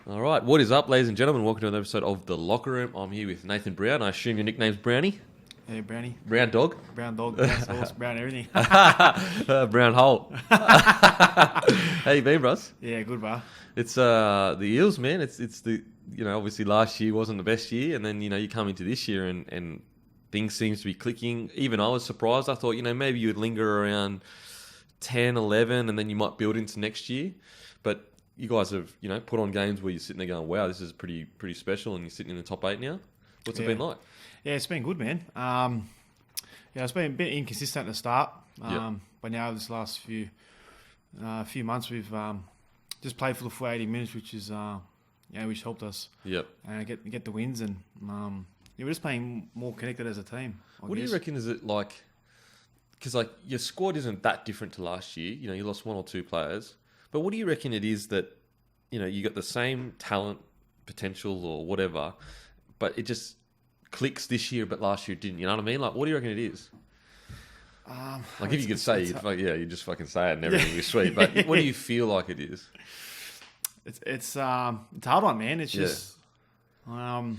All right, what is up, ladies and gentlemen? Welcome to another episode of The Locker Room. I'm here with Nathan Brown. I assume your nickname's Brownie? Hey, Brownie. Brown Dog? Brown dog, brown sauce, brown everything. Brown Hole. How you been, bros? Yeah, good, bro. It's the Eels, man. It's the, obviously last year wasn't the best year, and then, you come into this year and things seems to be clicking. Even I was surprised. I thought, maybe you would linger around 10, 11, and then you might build into next year. But you guys have, put on games where you're sitting there going, wow, this is pretty special, and you're sitting in the top 8 now. What's it been like? Yeah, it's been good, man. It's been a bit inconsistent at the start. But now this last few months we've just played for the full 80 minutes, which is which helped us. Yep. Get the wins, and we're just playing more connected as a team. What do you reckon? Is it like? Because your squad isn't that different to last year. You lost one or two players. But what do you reckon it is that, you got the same talent, potential or whatever, but it just clicks this year, but last year it didn't. You know what I mean? Like, what do you reckon it is? If you could say, you just fucking say it and everything will be sweet. But what do you feel like it is? It's a hard one, man. It's just, I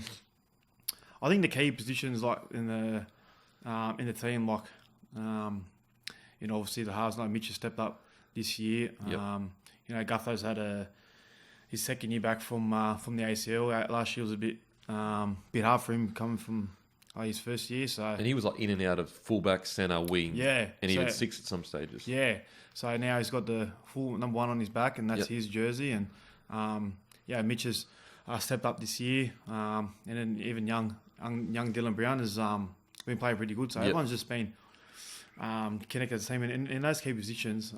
think the key positions in the team, obviously the halves, like Mitch has stepped up this year. Yep. Gutho's had his second year back from the ACL. Last year was a bit hard for him coming from his first year. So and he was in and out of fullback, centre, wing. Yeah, and even 6 at some stages. Yeah, so now he's got the full number 1 on his back, and that's his jersey. And Mitch has stepped up this year, and then even young Dylan Brown has been playing pretty good. So everyone's just been connected as the team. And in those key positions,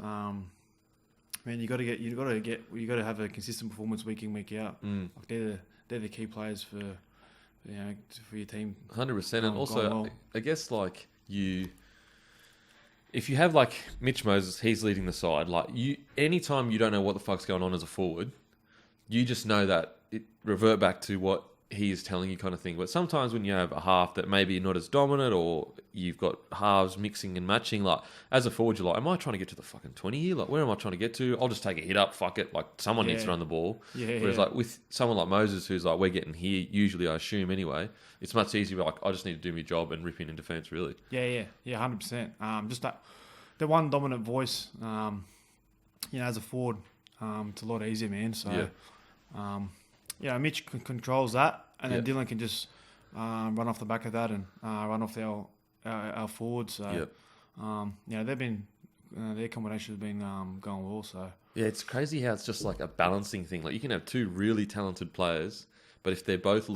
man, you got to have a consistent performance week in, week out. Like they're the key players for your team. 100%. And also, well. I guess if you have Mitch Moses, he's leading the side. Anytime you don't know what the fuck's going on as a forward, you just know that it revert back to what he is telling you, kind of thing. But sometimes when you have a half that maybe not as dominant, or you've got halves mixing and matching, as a forward, you're am I trying to get to the fucking 20 here? Where am I trying to get to? I'll just take a hit up, fuck it. Someone needs to run the ball. Whereas with someone like Moses, who's we're getting here, usually I assume anyway, it's much easier. I just need to do my job and rip in defence, really. Yeah, 100%. Just the one dominant voice, as a forward, it's a lot easier, man. So, Mitch controls that, and then Dylan can just run off the back of that and run off our forwards. So, they've been their combination has been going well. So it's crazy how it's just a balancing thing. You can have two really talented players, but if they're both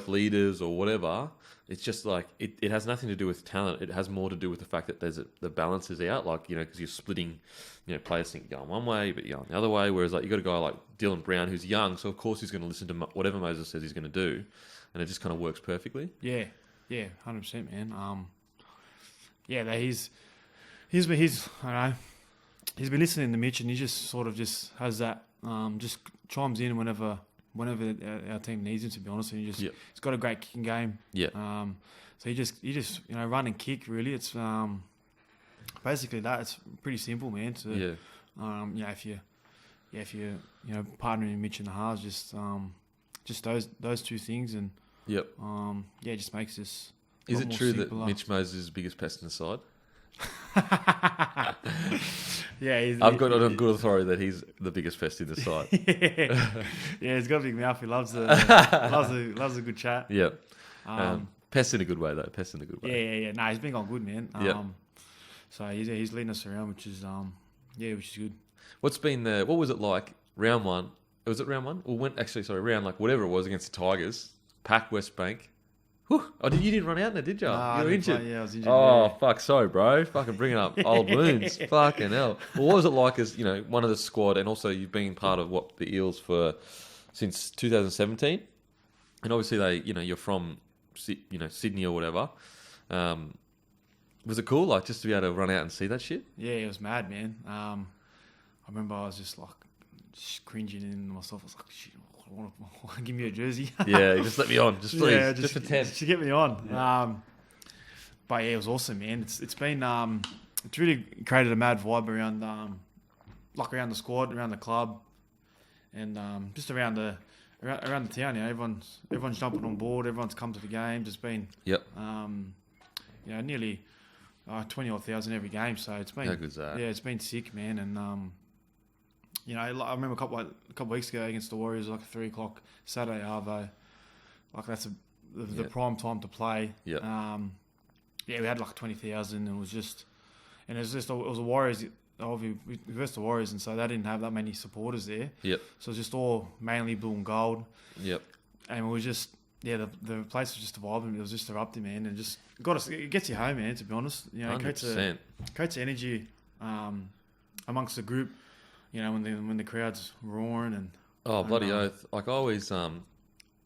leaders or whatever, it's just it has nothing to do with talent. It has more to do with the fact that the balance is out. Because you're splitting, players think you're going one way, but you're going the other way. Whereas you got a guy like Dylan Brown who's young, so of course he's going to listen to whatever Moses says he's going to do, and it just kind of works perfectly. Yeah, 100%, man. He's been listening to Mitch, and he just sort of just has that just chimes in whenever our team needs him, to be honest. And he's got a great kicking game. Yeah. So he just run and kick, really. It's basically that. It's pretty simple, man. So if you're partnering Mitch in the halves, just those two things, and it just makes this. Is it true that Mitch Moses is the biggest pest in the side? I've got it on good authority that he's the biggest pest in the side. He's got a big mouth. He loves a good chat. Yeah, pest in a good way though. Pest in a good way. Yeah. No, he's been going good, man. So he's leading us around, which is good. What's been what was it like round 1? Was it round 1? Or round whatever it was against the Tigers, Pack West Bank. Whew. Oh, you didn't run out there, did you? You were injured. I was injured. Oh, fuck, sorry, bro. Fucking bringing up old wounds. Fucking hell. Well, what was it like as, one of the squad, and also you've been part of the Eels since 2017, and obviously you're from, Sydney or whatever. Was it cool, just to be able to run out and see that shit? Yeah, it was mad, man. I remember I was just cringing in myself. I was like, shit, give me a jersey. Just let me on, just please, just pretend. Just get me on. But it was awesome, man. It's been it's really created a mad vibe around around the squad, around the club, and just around the town, everyone's jumping on board. Everyone's come to the games. It's been Yep. Nearly 20,000 every game. So it's been How good's that? Yeah, it's been sick, man. And I remember a couple weeks ago against the Warriors, like a 3:00 Saturday arvo. Like that's the prime time to play. Yep. We had like 20,000, and it was a Warriors. We versed the Warriors, and so they didn't have that many supporters there. Yep. So it was just all mainly blue and gold. Yep. And it was just the place was just vibing. It was just erupting, man, and just it gets you home, man. To be honest, 100%. creates energy amongst the group. When the crowd's roaring and Bloody oath! Like I always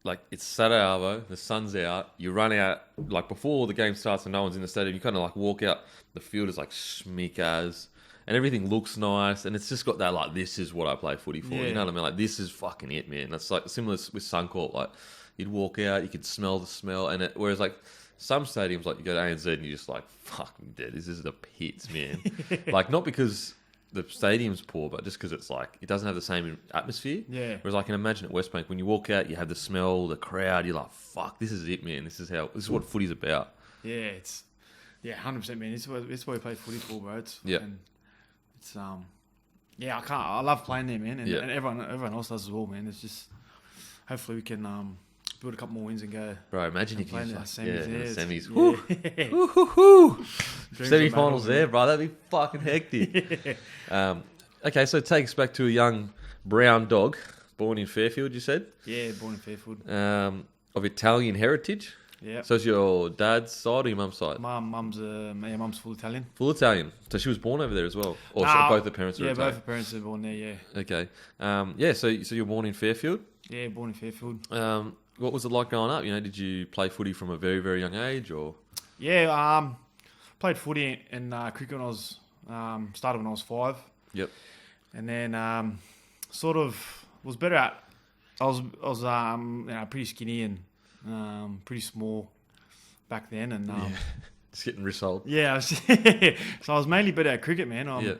like it's Saturday arvo, the sun's out, you run out like before the game starts and no one's in the stadium. You kind of like walk out, the field is like schmick as. And everything looks nice, and it's just got that like this is what I play footy for. Yeah. You know what I mean? Like this is fucking it, man. That's like similar with Suncorp. Like you'd walk out, you could smell the smell, and whereas like some stadiums, like you go to ANZ and you're just like fucking dead. This is the pits, man. Like not because the stadium's poor, but just because it's like it doesn't have the same atmosphere. Yeah. Whereas I can imagine at Westbank when you walk out, you have the smell, the crowd. You're like, fuck, this is it, man. This is what footy's about. Yeah, 100%, man. It's what we play footy for, bro. It's I love playing there, man, and everyone else does as well, man. It's just hopefully we can build a couple more wins and go. Bro, imagine if you play in just the like, semis. the semis. Woo, woo, woo. Semi-finals battle, there, bro. That'd be fucking hectic. Okay, so take us back to a young brown dog born in Fairfield. You said, Yeah, born in Fairfield. of Italian heritage. Yeah. So it's your dad's side or your mum's side? Mum's full Italian. Full Italian. So she was born over there as well, or both the parents were Yeah, Italian? both the parents are born there. Yeah. Okay. So you were born in Fairfield. Yeah, born in Fairfield. What was it like growing up? Did you play footy from a very, very young age, or? Yeah. Played footy and cricket when I was started when I was 5. Yep. And then sort of was better at. I was pretty skinny and pretty small back then, and just getting resold. yeah, so I was mainly better at cricket, man. I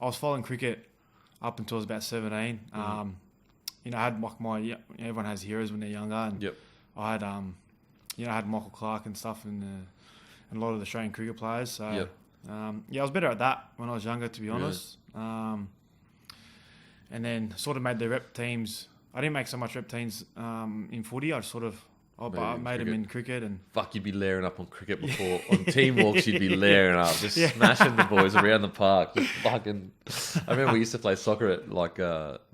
was following cricket up until I was about 17. I had like everyone has heroes when they're younger, and Yep. I had I had Michael Clark and stuff, and a lot of the Australian cricket players. So Yep. I was better at that when I was younger, to be honest. And then sort of made the rep teams. I didn't make so much rep teams in footy. I sort of made them in cricket, and Fuck, you'd be layering up on cricket before. On team walks, you'd be layering up, just smashing the boys around the park. Just fucking. I remember we used to play soccer at like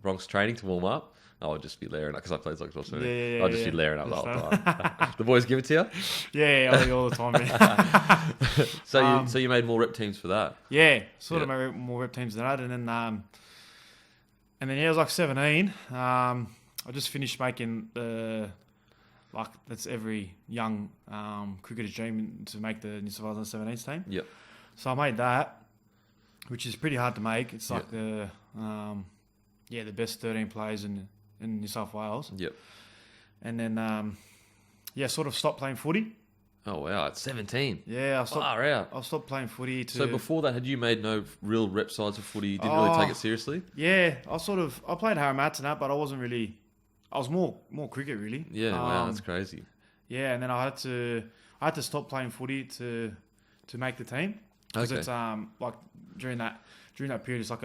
Bronx training to warm up. I would just be layering up because I played soccer also. I'd just be layering up the whole time. The boys give it to you? Yeah, all the time, man. So you made more rep teams for that? Yeah, sort of made more rep teams than that, and then I was like 17. I just finished making that's every young cricketer's dream to make the New South Wales 17s team. Yep. So I made that, which is pretty hard to make. It's like the best 13 players in New South Wales. Yep. And then sort of stopped playing footy. Oh wow, at 17. Yeah, I stopped playing footy. So before that, had you made no real rep sides of footy? You didn't really take it seriously? Yeah, I played Harrimats and that, but I wasn't really. I was more cricket really. Yeah, wow, that's crazy. Yeah, and then I had to stop playing footy to make the team because it's like during that period it's like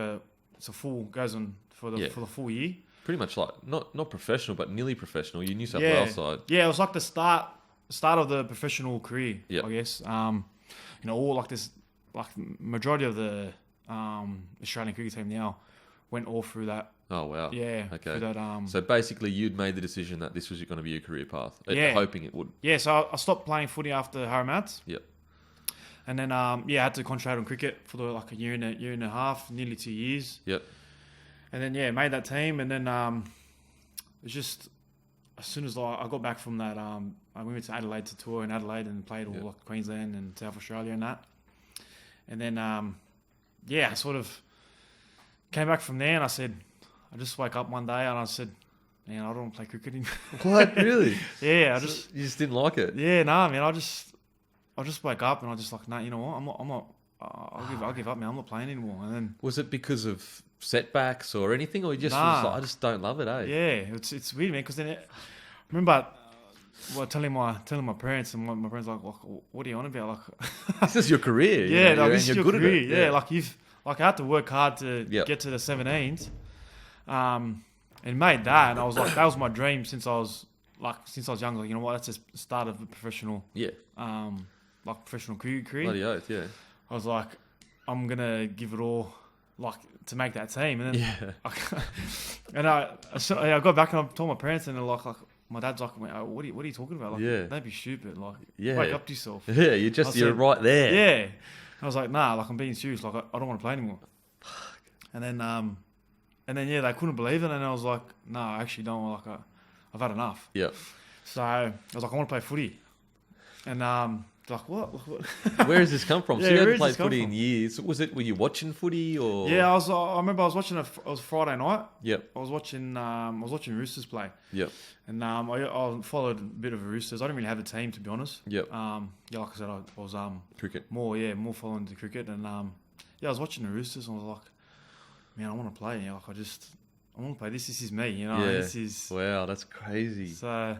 it's a full goes on for the full year. Pretty much like not professional but nearly professional. You New South Wales side. Yeah, it was like the start of the professional career. Yep. I guess. All like this, like majority of the Australian cricket team now went all through that. Oh wow. Yeah. Okay. Through that, so basically, you'd made the decision that this was going to be your career path, hoping it would. Yeah. So I stopped playing footy after Harrimats. Yep. And then I had to concentrate on cricket for like a year and a half, nearly 2 years. Yep. And then made that team, and then it's just as soon as I got back from that, we went to Adelaide to tour in Adelaide and played all like Queensland and South Australia and that. And then I sort of came back from there, and I just woke up one day and I said, man, I don't want to play cricket anymore. What? Really? Yeah, you just didn't like it. Yeah, man. I just woke up and I just like, nah, you know what? I'm not. I'll give up, man. I'm not playing anymore. And then was it because of setbacks or anything, or you just was like, I just don't love it, eh? Yeah, it's weird, man. Because then I remember, telling my parents, and my parents like, what are you on about? Like, This is your career. you yeah, know, like and this is you're your good career. at it. Yeah, like I had to work hard to Yep. get to the 17s, and made that. And I was like, that was my dream since I was young. Like, you know what? That's just the start of a professional, Yeah. professional career. Bloody oath, yeah. I was like, I'm gonna give it all, like, to make that team. And then, Yeah. I got back and I told my parents, and they're like my dad's like, what are you talking about? Like, Yeah. don't be stupid. Like, Yeah. wake up to yourself. Yeah, I you're said, right there. Yeah. I was like, nah, like, I'm being serious. Like, I don't want to play anymore. And then yeah, they couldn't believe it, and I was like, no, I actually don't. Like, I've had enough. Yeah. So I was like, I want to play footy. And they're like, what? Where has this come from? Yeah, So you where hadn't has played this come footy from? in years. Were you watching footy or? Yeah, I remember I was watching it was Friday night. Yep. I was watching Roosters play, Yep. and I followed a bit of Roosters. I didn't really have a team, to be honest. Yep. Yeah, like I said, I was Cricket. more following the cricket, and yeah, I was watching the Roosters, and I was like, man, I want to play. Yeah, like, I want to play. This is me, you know. Yeah. This is Wow, that's crazy. so.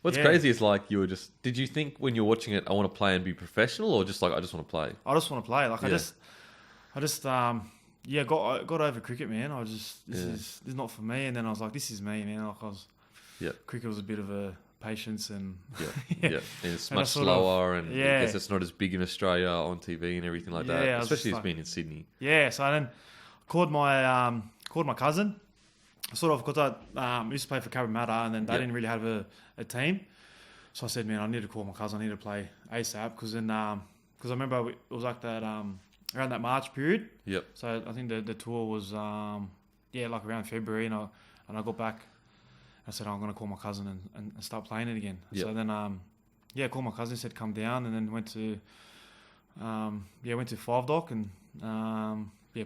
What's yeah. crazy is like did you think when you're watching it, I want to play and be professional, or just like I just want to play? I just want to play. Like, Yeah. I just got over cricket, man. This is not for me. And then I was like, this is me, man. Like, cricket was a bit of a patience and Yeah. Yeah. Yeah. And it's And I much sort of- slower, and I yeah. guess it's not as big in Australia on TV and everything like Yeah, I that. was Especially just it's been in Sydney. yeah. So then called my cousin. Sort of, because I used to play for Cabramatta, and then they Yep. didn't really have a team. So I said, man, I need to call my cousin. I need to play ASAP, because then because I remember it was like that around that March period. Yep. So I think the tour was like around February, and I got back. I said, I'm gonna call my cousin and start playing it again. Yep. So then called my cousin, said come down, and then went to Five Dock, and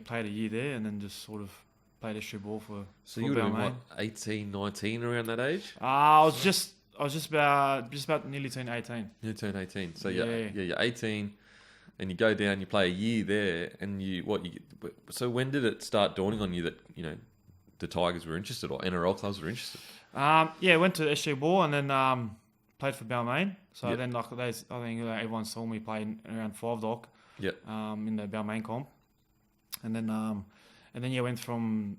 played a year there, and then just sort of played extra ball for. So for you would have been Balmain. what, 18, 19 around that age? I was just about nearly turned 18. You turned 18. So Yeah. you're 18, and you go down. You play a year there, and So when did it start dawning on you that the Tigers were interested, or NRL clubs were interested? Went to SG Ball, and then played for Balmain. So Yep. then, like, I think everyone saw me playing around Five Dock. Yep. In the Balmain comp, and then went from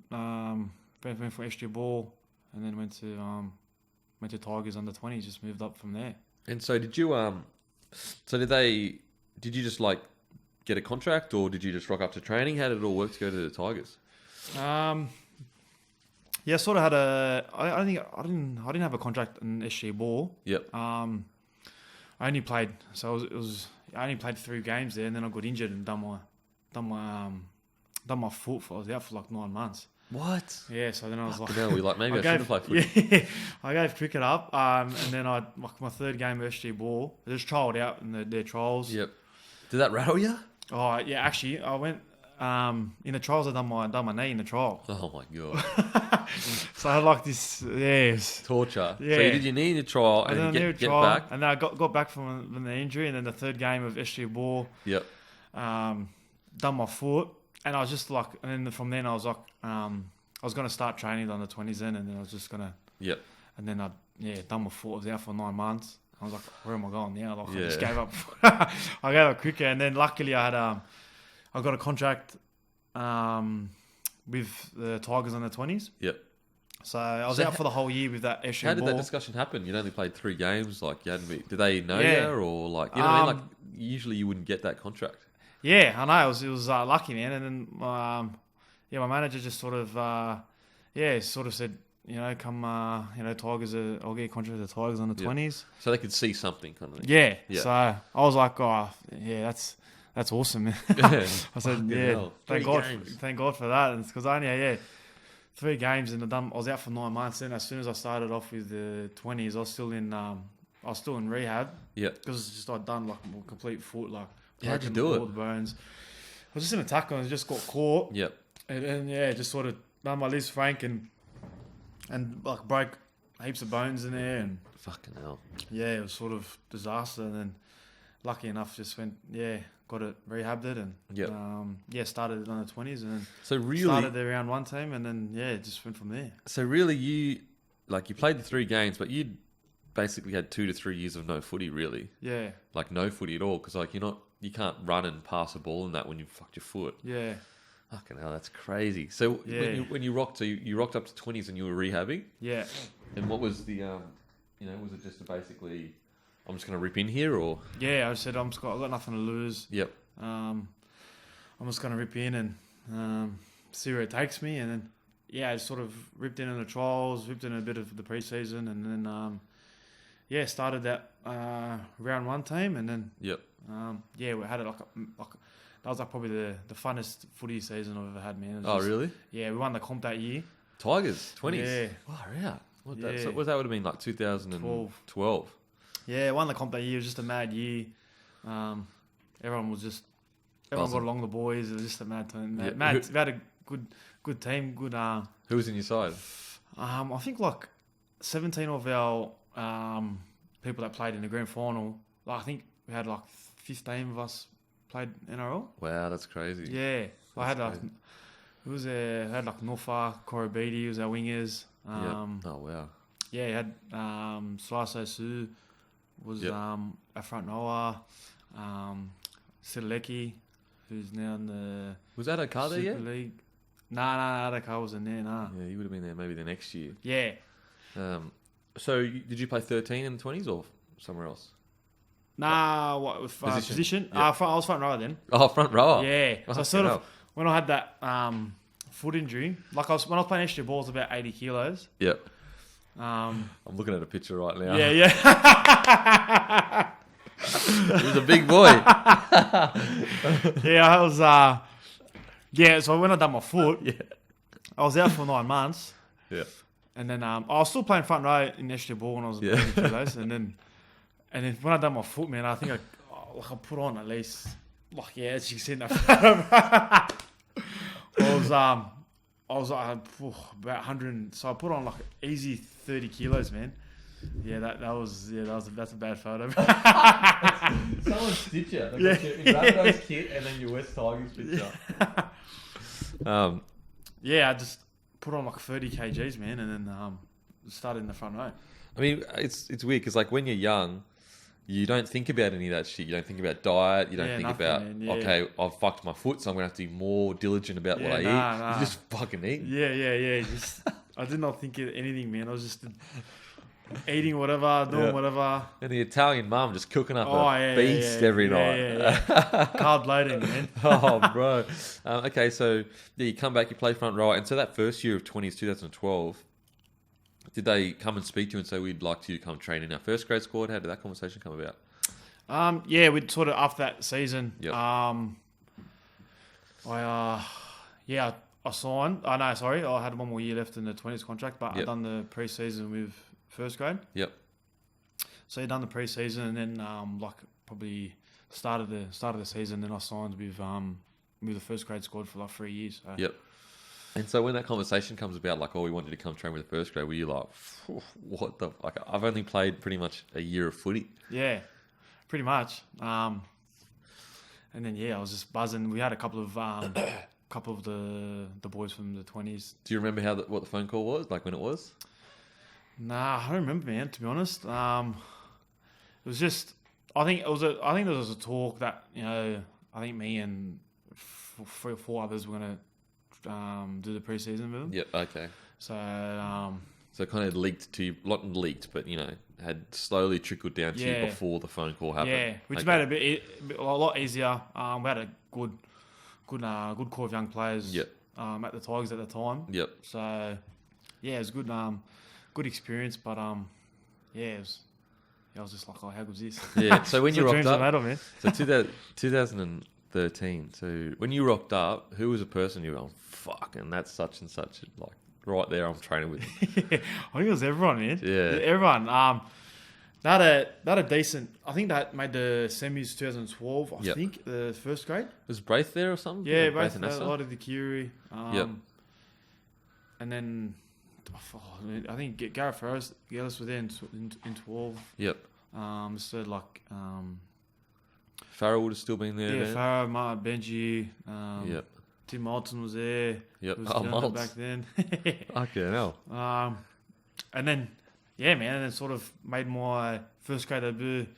SG Ball, and then went to Tigers under 20s. Just moved up from there. And so did you? Did you just like get a contract, or did you just rock up to training? How did it all work to go to the Tigers? Yeah, sort of had I didn't have a contract in SG Ball. Yep. I only played, I only played 3 games there, and then I got injured and done my foot. I was out for like 9 months. What? Yeah, so then I was like, No, we like maybe I should have played footy. Yeah, I gave cricket up, and then my 3rd game of SG Ball, I just trialled out in their trials. Yep. Did that rattle you? Oh yeah, actually, I went in the trials. I done my knee in the trial, Oh my god. so I had like this. Yes. Torture. Yeah. So you did your knee in the trial, And and then you I get trial, back. and then I got back from the injury, and then the 3rd game of SG Ball, Yep. done my foot, and I was just like, and then from then I was like, I was gonna start training on the 20s then, and then I was just gonna, Yep. and then done my foot. I was out for 9 months. I was like, where am I going now? Like, I just Yeah. gave up. I gave up cricket, and then luckily I had I got a contract with the Tigers on the 20s. Yep. So I was So out for the whole year with that SG How did Ball. that discussion happen? You'd only played 3 games. Like you hadn't. Did they know Yeah. you, or like you know? What I mean? Like usually you wouldn't get that contract. Yeah, I know. It was lucky, man. And then, my manager just sort of said, come, Tigers, I'll get a contract with the Tigers on the Yeah. 20s. So they could see something kind of thing. Yeah. Yeah. So I was like, oh, yeah, that's awesome, man. Yeah. I said, Fucking yeah, hell. thank 3 God, games. thank God for that. And because I only, 3 games, and I was out for 9 months. Then as soon as I started off with the 20s, I was still in rehab. Yeah. Because it's just I'd done like a complete foot, like How'd you broken do it? all the bones. I was just in a tackle and just got caught, Yep. and then just sort of done my Liz Frank and like broke heaps of bones in there, and Fucking hell. yeah, it was sort of disaster. And then lucky enough, just went, got it rehabbed it and started it on the 20s and then So really, started the round one team and then it just went from there. so really, you played the 3 games, but you basically had 2 to 3 years of no footy, really, Yeah, like no footy at all, because like you can't run and pass a ball and that when you fucked your foot. yeah, Fucking hell, that's crazy. So Yeah. when you rocked, you rocked up to 20s and you were rehabbing, yeah. and what was the was it just basically, I'm just gonna rip in here, or Yeah, I said I've got nothing to lose. yep, I'm just gonna rip in and see where it takes me, and then I sort of ripped in the trials, ripped in a bit of the preseason, and then started that round one team, and then yep. we had it like that was like probably the funnest footy season I've ever had, man. It was Oh just- really? Yeah, we won the comp that year. Tigers 20s. Yeah. Wow, yeah. What that? Yeah. So what that would have been like 2012. Yeah, won the comp that year. It was just a mad year. Everyone Buzzing. got along, the boys. It was just a mad time. Yeah. Mad. We had a good team. Good. Who was in your side? I think like 17 of our people that played in the grand final. Like I think we had like 15 of us played NRL. Wow, that's crazy. Yeah, I had That's like crazy. it was had like Norfa, Korobidi was our wingers. Yep. Oh wow. Yeah, he had Sliso Su was Yep. a front rower. Sidaleki, who's now in the Was that Okada Super yet? League. Nah, Adaka wasn't there, nah. Yeah, you would have been there maybe the next year. Yeah. So did you play 13 in the 20s or somewhere else? Nah, what with Position. position? Yeah. I was front rower then. Oh, front rower. Yeah. So Fucking sort of hell. when I had that foot injury, like when I was playing extra balls about 80 kilos. Yep. Um, I'm looking at a picture right now. yeah. He was a big boy. Yeah, I was so when I done my foot, Yeah. I was out for 9 months. Yeah. And then I was still playing front row in extra ball when I was Yeah. 80 kilos. And then when I done my foot, man, I think I put on at least as you can see in that photo. I was about 100, so I put on like easy 30 kilos, man. Yeah, that's a bad photo. Someone stitch you. Yeah. Your Rabbitohs kit and then your West Tigers picture. Yeah, I just put on like 30 kgs, man, and then started in the front row. I mean, it's weird because like when you're young, you don't think about any of that shit. You don't think about diet. You don't think nothing, about man, yeah. okay, I've fucked my foot, so I'm gonna have to be more diligent about what I eat. You just fucking eat. Yeah. Just I did not think of anything, man. I was just eating whatever, doing whatever. And the Italian mum just cooking up Oh, a yeah, feast every night. Yeah. Carb loading, man. Oh, bro. Okay, so you come back, you play front row, and so that first year of 20s, 2012, did they come and speak to you and say we'd like you to come train in our first grade squad? How did that conversation come about? We'd sort of after that season. Yep. I signed. I had 1 more year left in the 20s contract, but Yep. I done the pre-season with first grade. Yep. So I done the pre-season, and then probably start of the season, then I signed with the first grade squad for like 3 years. So. Yep. And so when that conversation comes about, like, oh, we wanted to come train with the first grade, were you like, what the... Like, I've only played pretty much a year of footy. Yeah, pretty much. And then I was just buzzing. We had a couple of the boys from the 20s. Do you remember what the phone call was, like when it was? Nah, I don't remember, man. To be honest, it was just. I think there was a talk that I think me and 3 or 4 others were gonna do the preseason with them. Yep. Okay. So So it kind of leaked to you, not leaked, but had slowly trickled down to you before the phone call happened. which made it a lot easier. We had a good core of young players. Yep. At the Tigers at the time. Yep. So it was good. Good experience, but it was. I was just like, oh, how good is this? Yeah. So when you rocked up, medal, man. so 2013. So when you rocked up, who was a person you were going, fuck, and that's such and such, like right there, I'm training with. I think it was everyone, man. Yeah. Everyone. They had a decent. I think that made the semis 2012. I Yep. think the first grade. Was Braith there or something? Yeah, Braith both and a Nessa? lot of the Curie. Yep. And then I think Gareth Gillis was there in 12. Yep. So like Farrell would have still been there. Yeah, then. Farah, Martin, Benji, Yep. Tim Moulton was there. Yep. Who was Oh, doing it Maltz. back then. Okay, hell. And then, yeah, man, and then sort of made my first grade debut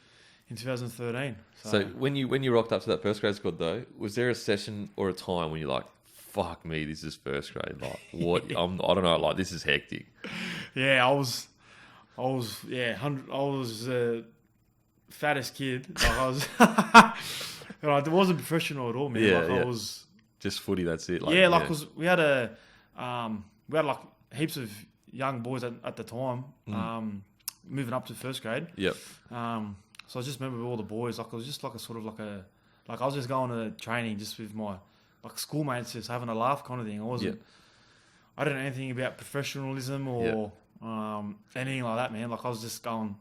in 2013. So when you rocked up to that first grade squad though, was there a session or a time when you're like, "Fuck me, this is first grade. Like, what? I don't know. Like, this is hectic." yeah, I was the fattest kid. Like I was, like, it wasn't professional at all, man. Yeah, like yeah. I was, Just footy. That's it. Like, yeah, like cause we had like heaps of young boys at the time, moving up to first grade. Yep. So I just remember with all the boys, like it was just like I was just going to training just with my like schoolmates, just having a laugh kind of thing. I didn't know anything about professionalism or anything like that, man. Like I was just going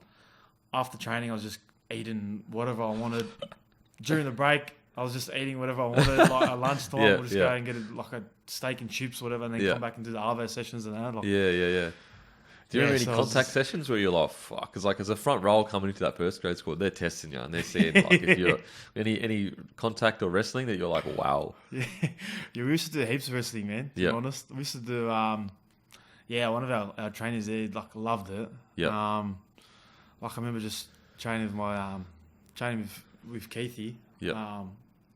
after training. I was just eating whatever I wanted. During the break, I was just eating whatever I wanted. Like at lunchtime, we'll just go and get a steak and chips, or whatever, and then come back and do the Arvo sessions and that. Like, Yeah. Do you remember any so contact sessions where you're like, "Fuck"? Because like as a front row coming into that first grade squad, they're testing you and they're seeing like if you're any contact or wrestling that you're like, "Wow." Yeah, we used to do heaps of wrestling, man. To be honest, we used to do. One of our trainers there like loved it. Yeah. Like I remember just training with my with Keithy. Yeah.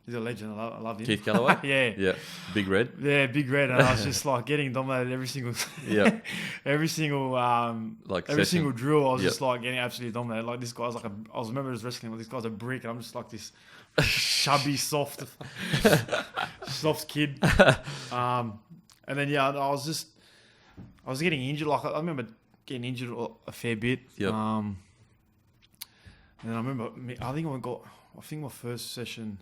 He's a legend. I love him. Keith Galloway. Yeah. Yeah. Big Red. Yeah, Big Red, and I was just like getting dominated every single, Yeah. every single Like every session. single drill. I was Yep. just like getting absolutely dominated. Like this guy's like I was remember his wrestling. Like this guy's a brick, and I'm just like this chubby, soft kid. And then I was getting injured. Like I remember getting injured a fair bit. Yep. And then I remember I think my first session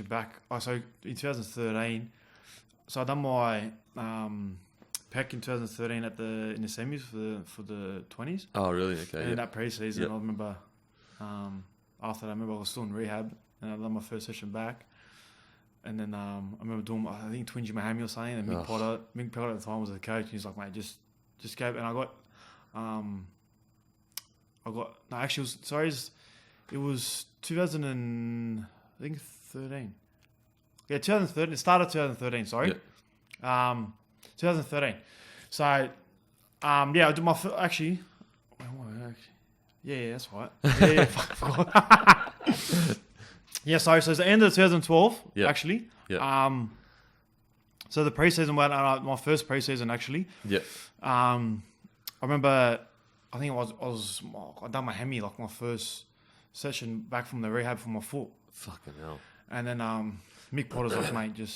back. So in 2013. So I done my PEC in 2013 in the semis for the 20s. Oh, really? Okay. And Yeah. in that pre-season, Yep. I remember after that, I remember I was still in rehab, and I done my first session back. And then I remember doing, I think Twingy Mahami or something, and Mick Potter at the time was the coach, and he's like, "Mate, just go." And I got, no, actually, it was 2013. Yeah, 2013. It started 2013. Sorry. Yeah. 2013. So, I did my actually. Yeah, that's right. Yeah, fuck, I forgot. Yeah, so it's the end of 2012, actually. Yeah. So the preseason went, my first preseason actually. Yeah. I remember, I think I done my hemi, like my first session back from the rehab for my foot. Fucking hell. And then Mick Potter's like, mate, you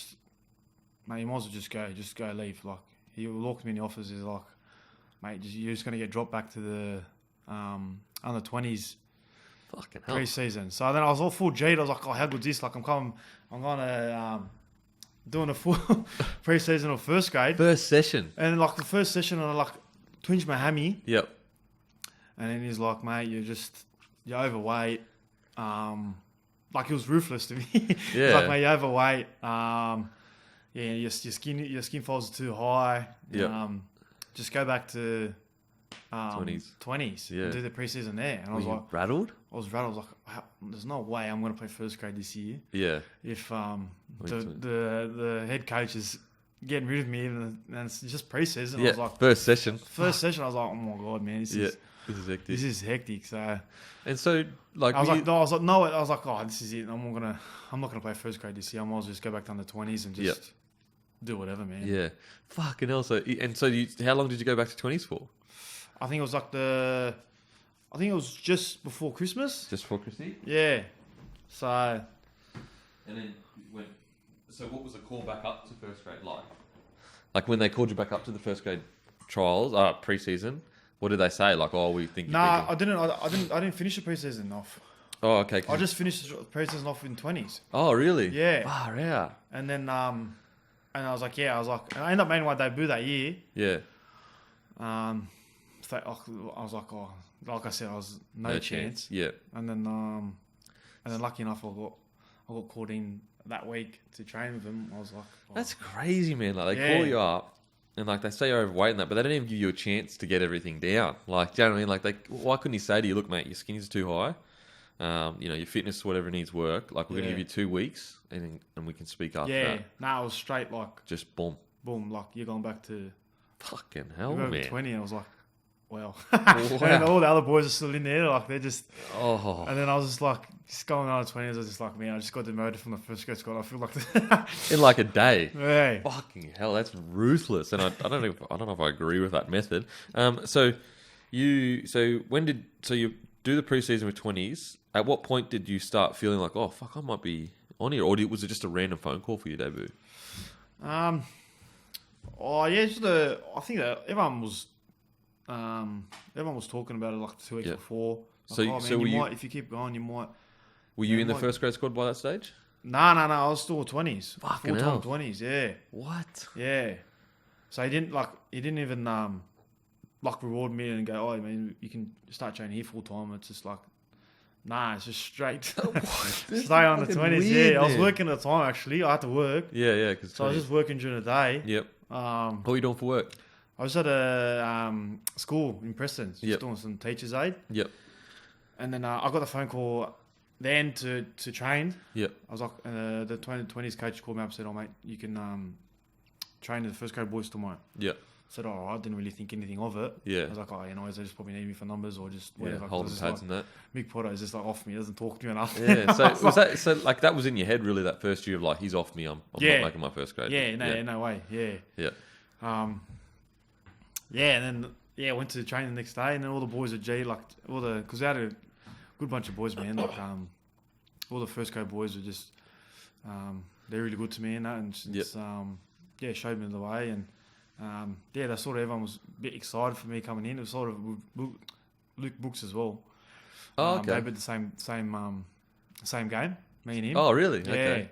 might as well just go leave. Like, he looked me in the office, he's like, mate, you're just going to get dropped back to the under 20s Fucking hell. pre-season. So then I was all full G'd. I was like, oh, how good's this? Like, I'm going to doing a full pre-season of first grade. First session. And like the first session, I like twinged my hammy. Yep. And then he's like, mate, you're overweight. Like, he was ruthless to me. He's Yeah. like, mate, you're overweight. Your skin folds are too high. Yep. Just go back to 20s. Yeah. and do the preseason there. And I Were was you like, rattled? I was rattled. I was like, there's no way I'm going to play first grade this year Yeah. if the head coach is getting rid of me, and it's just preseason. I Yeah. was like, First session. first session, I was like, oh my god, man, This is hectic. this is hectic. So And so, like, I was were like, you- I was like, oh, this is it. I'm not gonna play first grade this year. I might as well just go back down to 20s and just do whatever, man. yeah, fucking hell. So, how long did you go back to 20s for? I think it was just before Christmas. Just for Christy? Yeah. So And then so what was the call back up to first grade like? Like when they called you back up to the first grade trials, pre-season, what did they say? Like, oh, we think you're nah, bigger. I didn't finish the preseason off. Oh, okay. I just finished the preseason off in 20s. Oh, really? Yeah. Far out. And then and I was like, and I ended up making my debut that year. Yeah. So I was like, oh, like I said, I was no chance. Yeah. And then lucky enough, I got called in that week to train with them. I was like, oh. That's crazy, man. Like, they call you up and, like, they say you're overweight and that, but they don't even give you a chance to get everything down. Like, do you know what I mean? Like, why couldn't he say to you, look, mate, your skin's too high. your fitness, whatever needs work. Like we're going to Yeah. give you 2 weeks, and we can speak after Yeah, that. nah, it was straight like Just boom. boom, like you're going back to Fucking hell, you're over man. 20. And I was like, wow. Wow. And all the other boys are still in there, like they're just. Oh, And then I was just like, just going on the 20s. I was just like, man, I just got demoted from the first grade squad. I feel like, in like a day. hey, Fucking hell, that's ruthless, and I don't know if I agree with that method. So you do the preseason with 20s. At what point did you start feeling like, oh fuck, I might be on here, or was it just a random phone call for your debut? oh yeah, I think that everyone was talking about it like 2 weeks Yeah. before. Like, So- oh, man, so were you you- might, if you keep going, you might. Were you Yeah, in the like- first grade squad by that stage? Nah, I was still 20s. Fucking Full-time hell. 20s, yeah. What? Yeah. So he didn't even reward me and go, oh, man, you can start training here full time. It's just like, nah, it's just straight. Stay on the 20s. Weird, Yeah, I was man. working at the time actually. I had to work. Yeah, because So I was just working during the day. Yep. Um, What are you doing for work? I was at a school in Preston, just Yep. doing some teacher's aid. Yep. And then I got the phone call then to train. Yep. I was like, the 20s coach called me up and said, oh, mate, you can train the first grade boys tomorrow. Yep. I said, oh, I didn't really think anything of it. Yeah. I was like, oh, they just probably need me for numbers or just Yeah. whatever. Holding pads and that. Mick Potter is just like off me, doesn't talk to me enough. Yeah. So was that like that was in your head really that first year of like he's off me, I'm Yeah. not making my first grade. Yeah, no way. Yeah. Yeah. And then I went to train the next day, and then all the boys at G, like because we had a good bunch of boys, man. Like all the first grade boys were just they're really good to me and that, and just, showed me the way, and that sort of everyone was a bit excited for me coming in. It was sort of Luke Brooks as well. Oh, okay. They were the same game, me and him. Oh, really? yeah. Okay.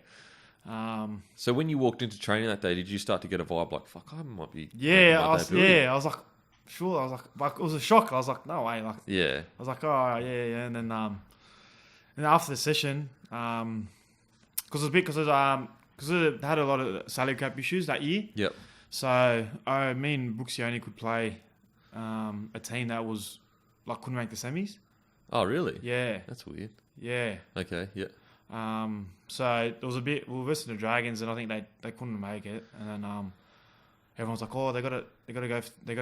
So So when you walked into training that day, did you start to get a vibe like, fuck, I might be... yeah, making my I was debut? like, it was a shock. I was like, no way, like. Yeah. I was like, oh yeah, and then after the session, because they had a lot of salary cap issues that year, Yep. so me and Brooksy only could play a team that was like couldn't make the semis. Oh, really? Yeah, That's weird. yeah. Okay, yeah. So it was a bit. We were versus the Dragons, and I think they couldn't make it, and then everyone's like, oh, they gotta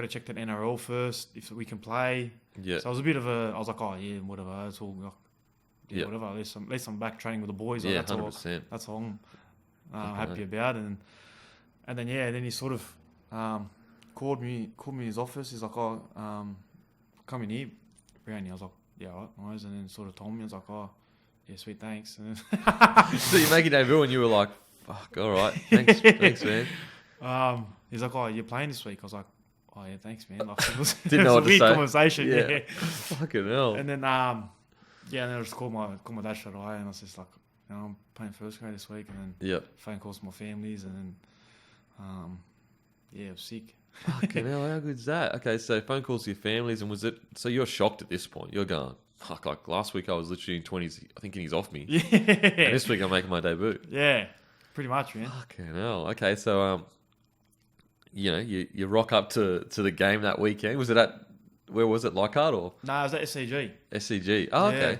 check that NRL first if we can play. Yeah. So it was a bit of a. I was like, oh yeah, whatever. It's all like, Yeah. whatever. At least I'm back training with the boys. Like, Yeah, that's all. 100%. That's all I'm Okay. happy about. And then then he sort of called me in his office. He's like, oh, come in here, Brownie. I was like, yeah, all right, nice. And then sort of told me. I was like, oh, yeah, sweet, thanks. And So you make your debut and you were like, fuck, all right. Thanks, man. he's like, oh, you're playing this week. I was like, oh yeah, thanks, man. Like, it was, Didn't it know was what a to weird say. conversation. Yeah. Yeah. Fucking hell. And then and then I just called my dad straight away, and I was just like, I'm playing first grade this week, and then Yep. phone calls to my families, and then I was sick. Fucking hell, how good's that? Okay, so phone calls to your families, and was it... So you're shocked at this point. You're going, fuck, like last week I was literally in 20s thinking he's off me. Yeah, And this week I'm making my debut. yeah, pretty much, man. Fucking hell. Okay, so, you rock up to the game that weekend. Was it at... Where was it? Leichhardt or No, I was at SCG. SCG? Oh, okay. Yeah.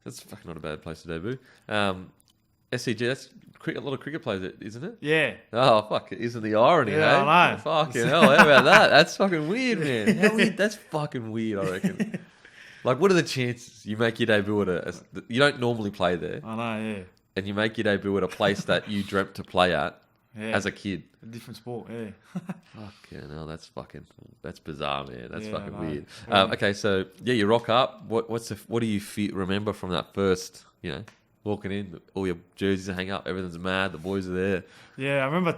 That's fucking not a bad place to debut. SCG, that's a lot of cricket players, isn't it? Yeah, Oh, fuck. Isn't the irony, Yeah, hey? I know. Fucking hell. How about that? That's fucking weird, man. How weird? That's fucking weird, I reckon. Like, what are the chances you make your debut at you don't normally play there, I know. and you make your debut at a place that you dreamt to play at Yeah, as a kid? a different sport. Yeah, Fucking hell, that's bizarre, man. That's Yeah, fucking I know. weird. Yeah. Okay, so, yeah, you rock up. What do you remember from that first, walking in, all your jerseys are hang up, everything's mad, the boys are there. yeah. I remember.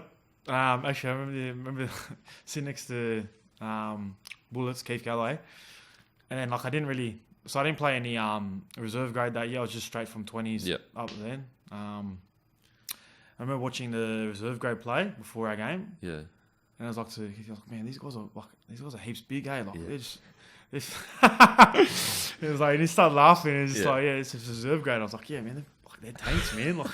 Actually, I remember sitting next to Bullets, Keith Galloway, and then I didn't play any reserve grade that year. I was just straight from 20s Yep. up then. I remember watching the reserve grade play before our game, Yeah. and I was like, man, these guys are heaps big, eh? Like, Yeah. they're just. It was like, and he started laughing, and he was just Yeah. like, yeah, it's a reserve grade. I was like, yeah, man, they're tanks, man. Like,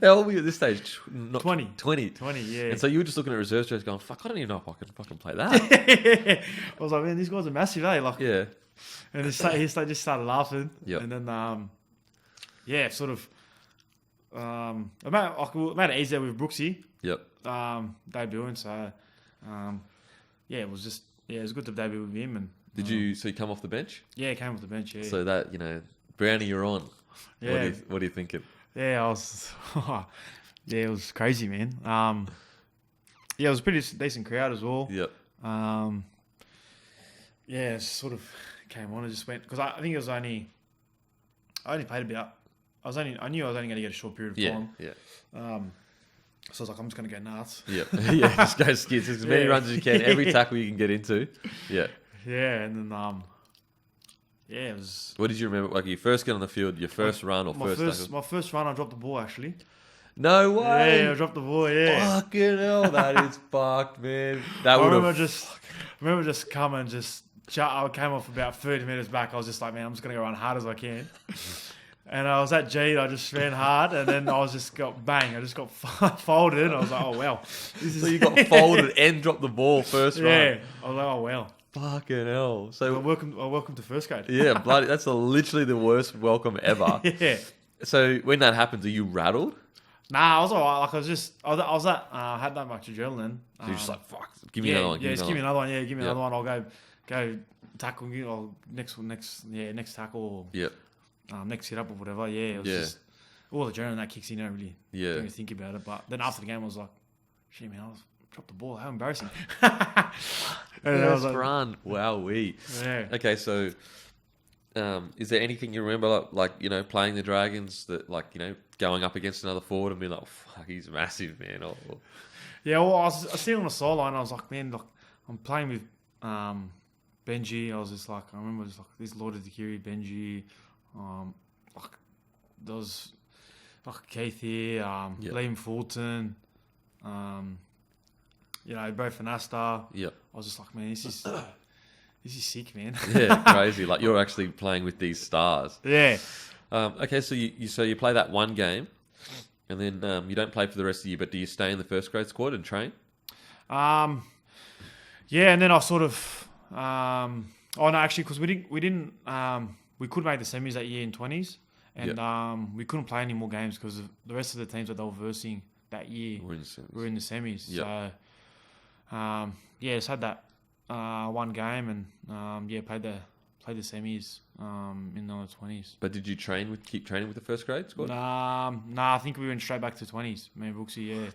How old were you at this stage? Not 20. 20. 20, yeah. And so you were just looking at reserve jerseys going, fuck, I don't even know if I can fucking play that. I was like, man, these guys are massive, eh? Like, Yeah. and he just started laughing. Yep. And then, yeah, sort of. I made it easier with Brooksy. Yep. Debuting. So, it was good to debut with him. And Did you? So you come off the bench? Yeah, came off the bench. Yeah. So that Brownie, you're on. Yeah. What are you thinking? Yeah, I was. Yeah, it was crazy, man. It was a pretty decent crowd as well. Yep. It sort of came on and just went because I think it was I only played about. I knew I was only going to get a short period of time. Yeah. So I was like, I'm just going to go nuts. Yep. Yeah. Just go skids as many Yeah. runs as you can. Every tackle you can get into. Yeah. Yeah, and then it was What did you remember? Like your first get on the field, your first run or first tackle? my first run. I dropped the ball actually. No way. Yeah, I dropped the ball. Yeah. Fucking hell, that is fucked, man. That I would remember have. just coming, I came off about 30 minutes back. I was just like, man, I'm just gonna go run hard as I can. And I was at G, I just ran hard, and then I just got folded. And I was like, oh well. So you got folded and dropped the ball first run. Yeah, I was like, oh well. Fucking hell. So Welcome to first grade. yeah, bloody. That's literally the worst welcome ever. Yeah. So when that happens, are you rattled? Nah, I was alright. Like I had that much adrenaline. So you're just like, fuck, give me another one. Yeah, just give me another one. Yeah, give me Yeah. another one. I'll go tackle. Or next tackle. Yep. Or, next hit up or whatever. Yeah, it was just all the adrenaline that kicks in. You don't really think about it. But then after the game, I was like, shit, man, dropped the ball. How embarrassing. And I was First like, run. Wowee. yeah. Okay, so is there anything you remember, like playing the Dragons, that going up against another forward and being like, fuck, he's massive, man? Or Yeah, well, I was sitting on the sideline. I was like, man, look, I'm playing with Benji. I was just like, I remember just like this Lord of the Kiri, Benji, like those like Keith here, Liam Fulton, Bro Finasta. Yep. I was just like, man, this is sick, man. Yeah, crazy. Like you're actually playing with these stars. Yeah. Okay, so you play that one game, and then you don't play for the rest of the year. But do you stay in the first grade squad and train? Yeah, and then I sort of oh no, actually, because we didn't we could make the semis that year in 20s, and we couldn't play any more games because the rest of the teams that they were versing that year were in the semis. Yep. So just had that one game and played the semis in the 20s. But did you keep training with the first grade squad? Nah, I think we went straight back to 20s. Me and Brooksy, yeah.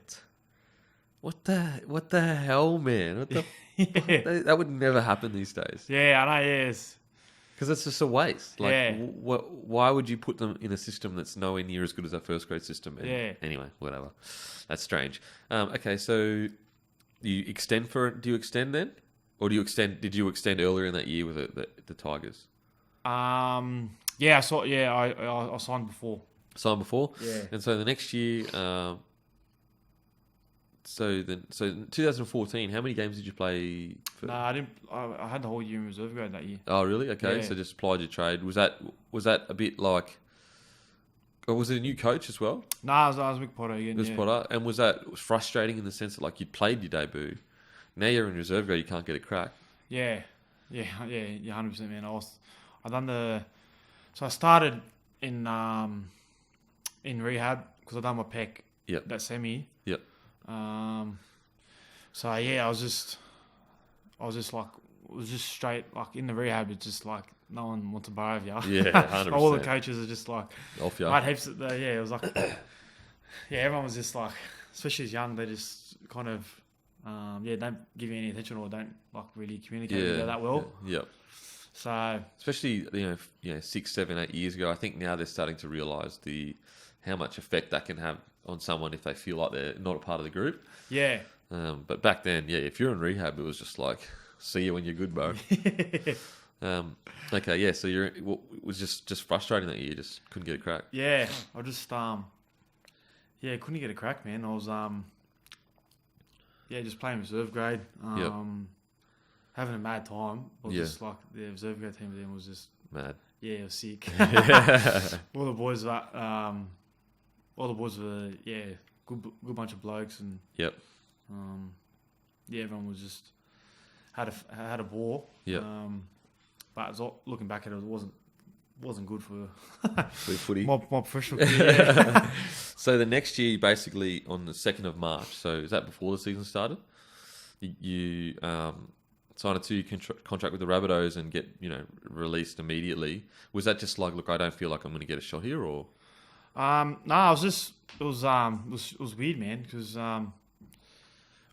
What the hell, man? What the Yeah. that would never happen these days. Yeah, I know, yes. Because it's just a waste. Like, Yeah. why would you put them in a system that's nowhere near as good as our first grade system? And Yeah. Anyway, whatever. That's strange. Okay, so do you extend then, or did you extend earlier in that year with the Tigers? Yeah, I signed before. Signed before. Yeah. And so the next year, so in 2014, how many games did you play? Nah, I didn't. I had the whole year in reserve grade that year. Oh, really? Okay, Yeah. so just applied your trade. Was that a bit like? Or was it a new coach as well? Nah, I was Mick Potter again. Mick Potter, and was that frustrating in the sense that you'd played your debut, now you're in reserve grade, you can't get a crack. Yeah, 100%, man. So I started in rehab because I done my pec. Yep. That semi. Yep. So yeah, I was just straight like in the rehab. It's just like no one wants to borrow of you. Yeah, 100%. All the coaches are just like Off you. I had heaps. It was like everyone was just like, especially as young, they just kind of don't give you any attention or don't like really communicate with you that well. Yep. So Especially 6, 7, 8 years ago, I think now they're starting to realise how much effect that can have on someone if they feel like they're not a part of the group. yeah, But back then, if you're in rehab, it was just like, see you when you're good, bro. Okay, yeah. So it was just frustrating that you just couldn't get a crack. yeah. I just couldn't get a crack, man. I was just playing reserve grade. Having a mad time. I was just like the reserve grade team then was just Mad. yeah, it was sick. all the boys were good bunch of blokes and Yep. everyone was just had a ball. Yep. But looking back at it, it wasn't wasn't good for For footy. my professional career. Yeah. So the next year, basically on the 2nd of March, so is that before the season started? You sign a 2-year contract with the Rabbitohs and get, released immediately. Was that just like, look, I don't feel like I'm going to get a shot here, or? No, it was weird, man, because it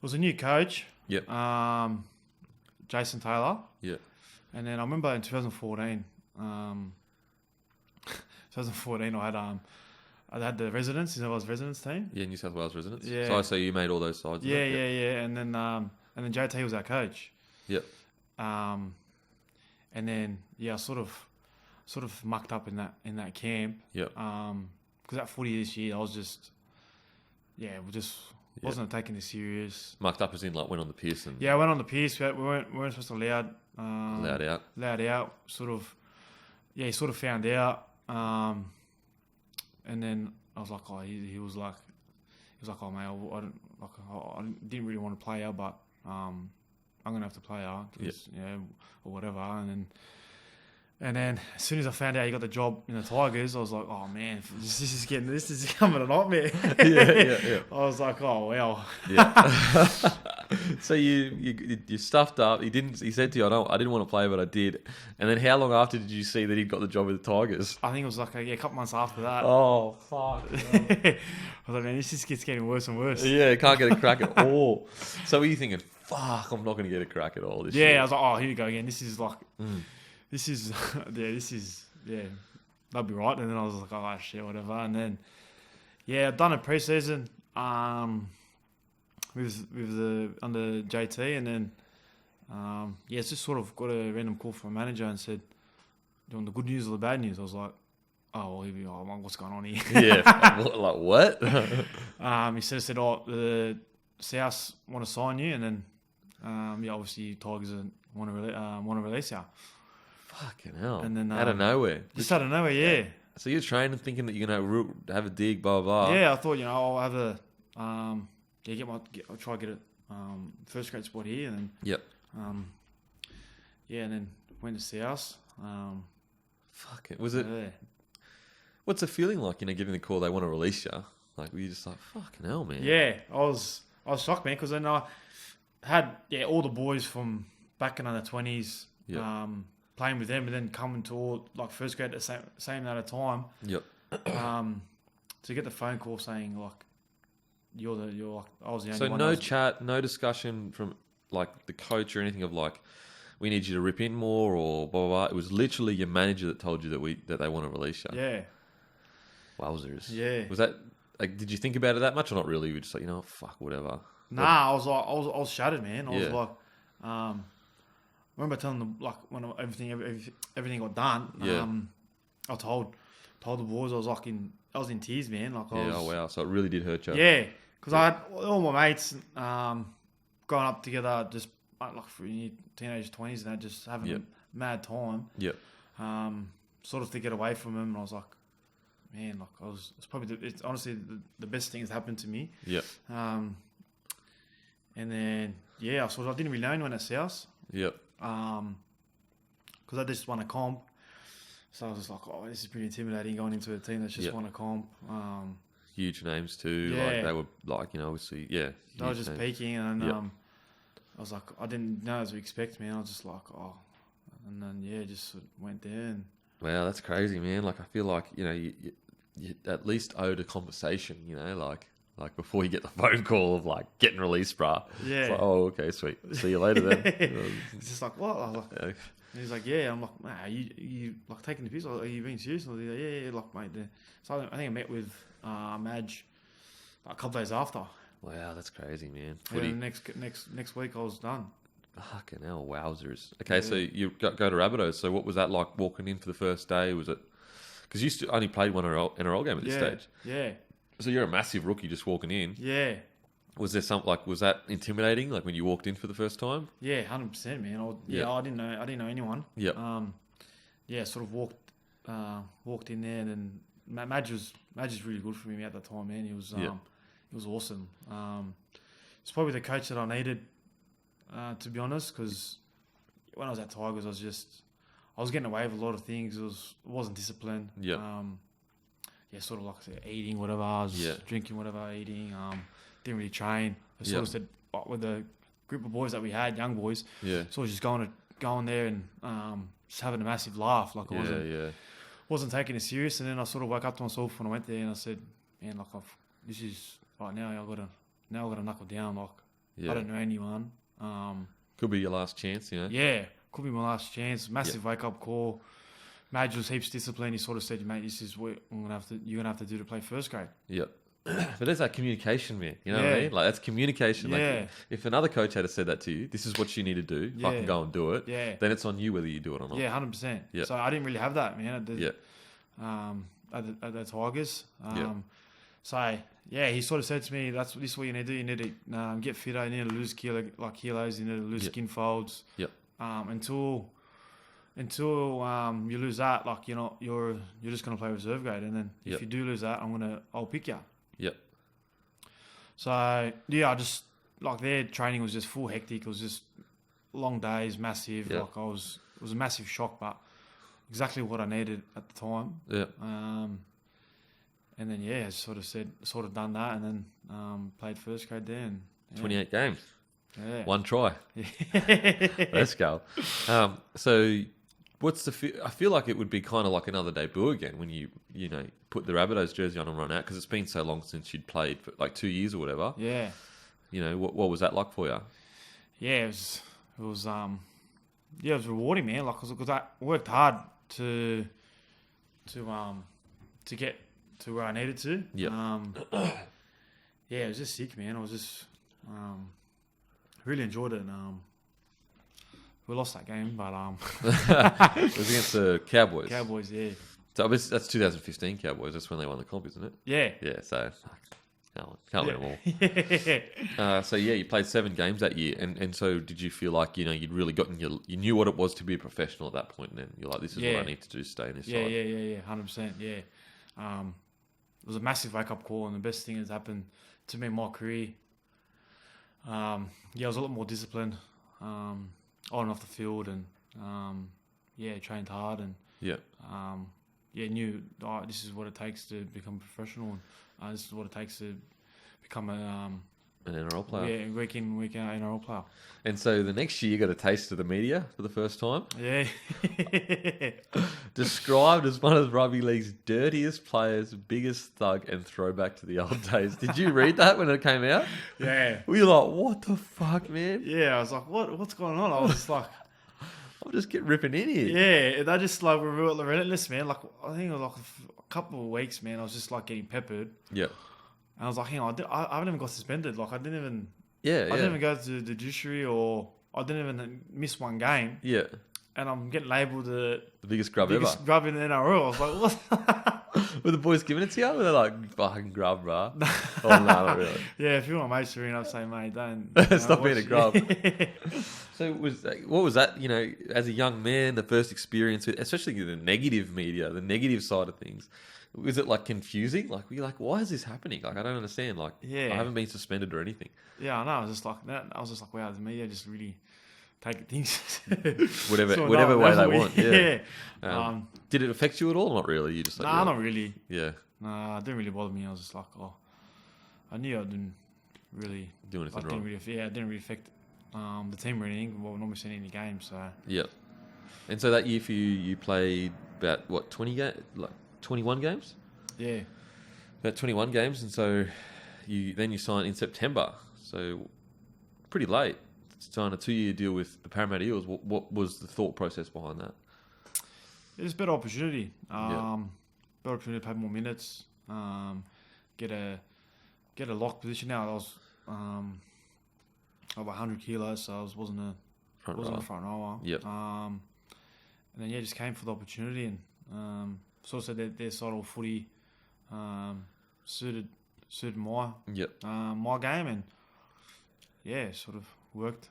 was a new coach. Yep. Jason Taylor. Yeah. And then I remember in 2014, I had the residents, New South Wales residents team. Yeah, New South Wales residents. Yeah. So I say you made all those sides. Yeah. And then JT was our coach. Yep. And then I sort of mucked up in that camp. Yep. Because that footy this year, I was just wasn't taking it serious. Mucked up as in like went on the piss and Yeah, I went on the piece. We weren't supposed to allowed out. Sort of. Yeah, he sort of found out. And then I was like, oh, he was like, oh mate, I didn't really want to play out, but I'm gonna have to play out, or whatever. And then as soon as I found out he got the job in the Tigers, I was like, oh man, this is becoming a nightmare. Yeah. I was like, oh well. Yeah. So you stuffed up. He said to you, I didn't want to play, but I did. And then how long after did you see that he'd got the job with the Tigers? I think it was like a couple months after that. Oh fuck! I was like, man, this just keeps getting worse and worse. Yeah, can't get a crack at all. So were you thinking, fuck, I'm not going to get a crack at all this year? I was like, oh, here we go again. This is that'll be right. And then I was like, oh shit, whatever. And then I've done a preseason with the under JT, and then it's just sort of got a random call from a manager and said, "Do you want the good news or the bad news?" I was like, "Oh, well, here we are. What's going on here?" Yeah, like what? He said, "Oh, the South want to sign you," and then obviously Tigers want to release you. Fucking hell! And then out of nowhere, just out of nowhere, yeah. So you're training, thinking that you're gonna have a dig, blah blah. Yeah, I thought I'll have a I'll try to get a first grade spot here, and then yep. And then went to South. Fuck it. Was it? Yeah. What's the feeling like? Giving the call they want to release you. Like, were you just like, fucking hell, man? Yeah, I was shocked, man, because then I had all the boys from back in the 20s. Yep. Playing with them, and then coming to all like first grade at the same amount of time. Yep. To get the phone call saying like you're like I was the only so one. So no chat, no discussion from like the coach or anything of like, we need you to rip in more or blah blah blah. It was literally your manager that told you that they want to release you. Yeah. Wowzers. Yeah. Was that like? Did you think about it that much or not really? You were just like, fuck, whatever. Nah, I was shattered, man. I was like, I remember telling them like when everything got done. Yeah. I told the boys I was in tears, man. Like oh wow, so it really did hurt you. Yeah, because I had all my mates growing up together, just like for teenage 20s, and just having a mad time. Yep. Sort of to get away from them, and I was like, man, like it's probably it's honestly the best thing that's happened to me. Yep. And then I didn't really know anyone at South. Yep. Because I just won a comp, so I was just like, oh, this is pretty intimidating going into a team that's just won a comp. Huge names too. Yeah. Like they were like, obviously, yeah. I was just names. peaking, and I was like, I didn't know as we expect, man. I was just like, oh, and then just went there. And wow, that's crazy, man. Like I feel like you at least owed a conversation, like before you get the phone call of like getting released, bruh. Yeah. It's like, oh, okay, sweet. See you later then. It's just like, what? I was like, he's like, yeah. I'm like, nah, you like taking the piss? Are you being serious? And he's like, yeah, like mate. So I think I met with Madge like, a couple days after. Wow, that's crazy, man. Footy. Yeah, next week I was done. Fucking hell, wowzers. Okay, so you go to Rabbitohs. So what was that like walking in for the first day? Was it because you only played one NRL game at this stage? Yeah. So you're a massive rookie just walking in. Yeah. Was there something like, was that intimidating? Like when you walked in for the first time? Yeah, 100%, man. I didn't know anyone. Yeah. Sort of walked in there, and then Madge was really good for me at that time, man. He was awesome. It's probably the coach that I needed, to be honest, because when I was at Tigers, I was getting away with a lot of things. It wasn't disciplined. Yeah. Sort of like I said, eating whatever. I was drinking whatever, eating. Didn't really train. I sort of said with the group of boys that we had, young boys. Yeah. Sort of just going there and just having a massive laugh. Like I wasn't taking it serious. And then I sort of woke up to myself when I went there and I said, man, like this is right now. I gotta knuckle down. Like I don't know anyone. Could be your last chance, you know. Yeah, could be my last chance. Massive wake up call. Madge was heaps disciplined. He sort of said, mate, this is what you're gonna have to do to play first grade. Yep. But there's that communication, man. You know what I mean? Like that's communication. Like if another coach had said that to you, this is what you need to do. Fucking go and do it. Yeah. Then it's on you whether you do it or not. Yeah, 100%. Yeah. So I didn't really have that, man. At the Tigers. So he sort of said to me, this is what you need to do. You need to get fitter. You need to lose kilos. You need to lose skin folds. Yep. Until you lose that, like you're just gonna play reserve grade, and then if you do lose that, I'll pick you. Yep. So I just like their training was just full hectic. It was just long days, massive. Yep. Like it was a massive shock, but exactly what I needed at the time. Yeah. And then I sort of done that, and then played first grade there. And 28 games. Yeah. 1 try. Let's go. So what's I feel like it would be kind of like another debut again when you put the Rabbitohs jersey on and run out, because it's been so long since you'd played for like 2 years or whatever. Yeah. What was that like for you? Yeah, it was rewarding, man. Like, because I worked hard to get to where I needed to. Yeah. It was just sick, man. I was just really enjoyed it. We lost that game, but It was against the Cowboys. Cowboys, yeah. So that's 2015 Cowboys. That's when they won the comp, isn't it? Yeah. Yeah. So can't win them all. So you played 7 games that year, and so did you feel like you'd really gotten you knew what it was to be a professional at that point, and then you're like, this is what I need to do to stay in this side. Yeah, 100%. Yeah. It was a massive wake up call, and the best thing that's happened to me in my career. I was a lot more disciplined on and off the field, and trained hard, and knew this is what it takes to become a professional, and this is what it takes to become an NRL player. Yeah, week in, week out NRL player. And so the next year you got a taste of the media for the first time. Yeah. Described as one of rugby league's dirtiest players, biggest thug, and throwback to the old days. Did you read that when it came out? Yeah. Were you like, what the fuck, man? Yeah, I was like, what's going on? I was just like... I'm just ripping in here. Yeah, they just like were relentless, man. Like, I think it was like a couple of weeks, man. I was just like getting peppered. Yeah. And I was like, hang on, I haven't even got suspended. Like, I didn't even go to the judiciary, or I didn't even miss one game. Yeah. And I'm getting labelled the biggest grub ever. Biggest grub in the NRL. I was like, what? Were the boys giving it to you? Or they're like, fucking grub, bruh? Oh, no, not really. Yeah, if you want my mates to ring up, say, mate, don't... Stop being a grub. So what was that, as a young man, the first experience, especially the negative media, the negative side of things, was it like confusing? Like, were you like, why is this happening? Like, I don't understand. Like, I haven't been suspended or anything. Yeah, I know. I was just like, wow, the media just really take things whatever way they want. Yeah. Did it affect you at all? Not really. You just like, nah, not really. Yeah. Nah, it didn't really bother me. I was just like, I knew I didn't really do anything wrong. It didn't really affect the team or anything. Well, not missing any games. So yeah. And so that year for you played about what 21 games? Yeah. About 21 games, and so you signed in September. So pretty late. Signed a 2-year deal with the Parramatta Eels. What was the thought process behind that? It was a better opportunity. Better opportunity to play more minutes. Get a lock position. Now I was over 100 kilos, so I wasn't a front rower. Yep. And then just came for the opportunity, and sort of said their side of footy suited my my game, and sort of worked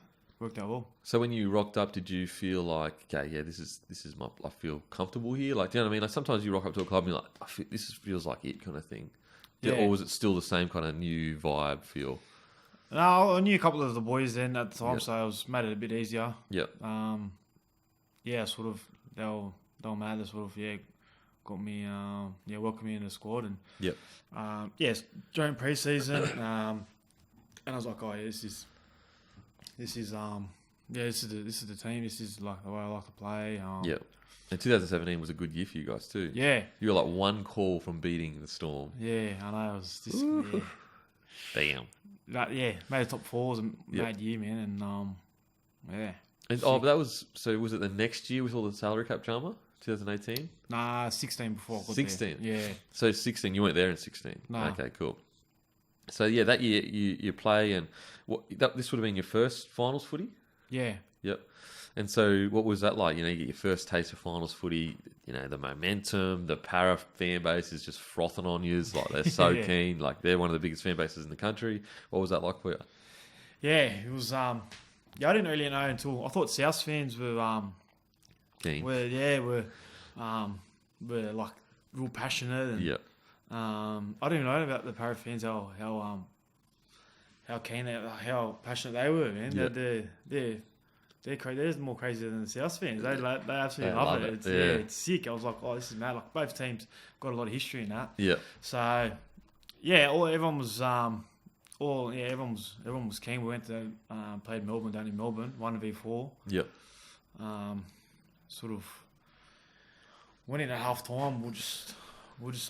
out well. So when you rocked up, did you feel like, okay, this is I feel comfortable here? Like, do you know what I mean? Like sometimes you rock up to a club and you're like, this feels like it kind of thing. Yeah. Or was it still the same kind of new vibe feel? No, I knew a couple of the boys then at the time, so it made it a bit easier. Yep. sort of they were mad. They sort of got me welcomed me in the squad and Yep. during preseason and I was like, oh yeah, this is this is the team. This is like the way I like to play. Yep. And 2017 was a good year for you guys too. Yeah. You were like one call from beating the Storm. Yeah, I know. It was just Damn. made the top fours and Yep. made year, man, and yeah. And but that was was it the next year with all the salary cap drama? 2018. Nah, 16 before I got 16? there. Yeah. So 16, you weren't there in 16. No. Okay, cool. So yeah, that year you play and this would have been your first finals footy. Yeah. Yep. And so what was that like? You know, you get your first taste of finals footy. You know, the momentum, the Para fan base is just frothing on you. It's like they're so Yeah. keen. Like they're one of the biggest fan bases in the country. What was that like for you? Yeah, it was I didn't really know until I thought South fans were Keen. were like real passionate and Yep. I didn't know about the Para fans how keen how passionate they were, man. Yeah. They're crazy. They're more crazy than the South fans. They absolutely They love love it. it, It's, yeah. it's sick. I was like, oh, this is mad. Like both teams got a lot of history in that. Yep. So everyone was everyone was keen. We went to played Melbourne down in Melbourne, 1v4. Yep. Sort of went in at half time. We're just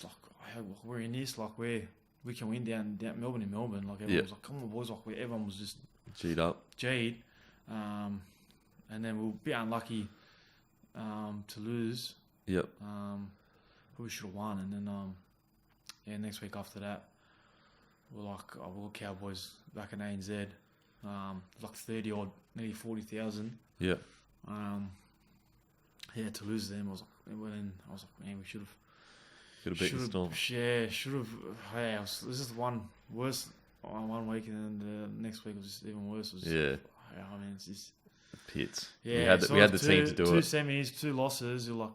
like, hey, we're in this. Like we can win down Melbourne in Melbourne. Like everyone was like, come on boys. Like everyone was just G'd up. G'd. And then we'll be unlucky to lose. Yep. Probably should have won. And then next week after that, we're like, we're Cowboys back in ANZ. Like 30 odd, nearly 40,000. Yep. To lose them, I was like, man, we should have. Could have beaten the Storm. Yeah, should have. Yeah, this is one worse one week, and then the next week was just even worse. It was Yeah. I mean, it's just Pits. yeah. We had the team to do two it. semis, 2 losses. You're like,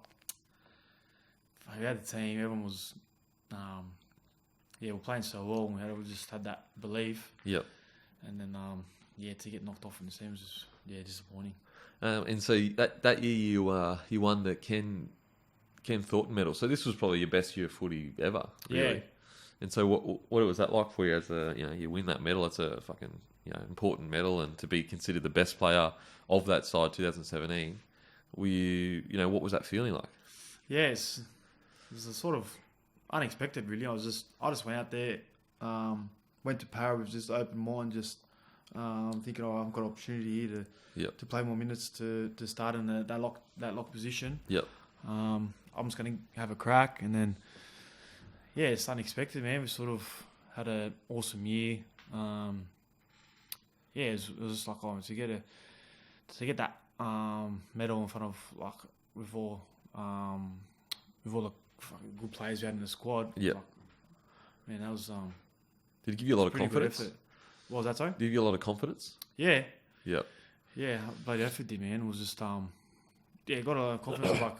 we had the team. Everyone was, we're playing so well. And we just had that belief, Yep. and then to get knocked off in the semis was disappointing. And so that year you won the Ken Thornton medal. So this was probably your best year of footy ever. Really. Yeah. And so what was that like for you as you win that medal? It's a fucking important medal, and to be considered the best player of that side 2017. Were you what was that feeling like? Yeah, it was a sort of unexpected, really. I just went out there, went to Para with just open mind, just thinking, I've got an opportunity here to play more minutes to start in that lock position. Yep. I'm just going to have a crack, and then it's unexpected, man. We sort of had an awesome year. It was just like to get that medal in front of like with all the fucking good players we had in the squad. Yep. Like, man, that was Did it give you a lot of pretty good confidence? effort. What was that, sorry? Did it give you a lot of confidence? Yeah. Yep. Yeah, bloody effort did, man. It was just got a lot of confidence. Like,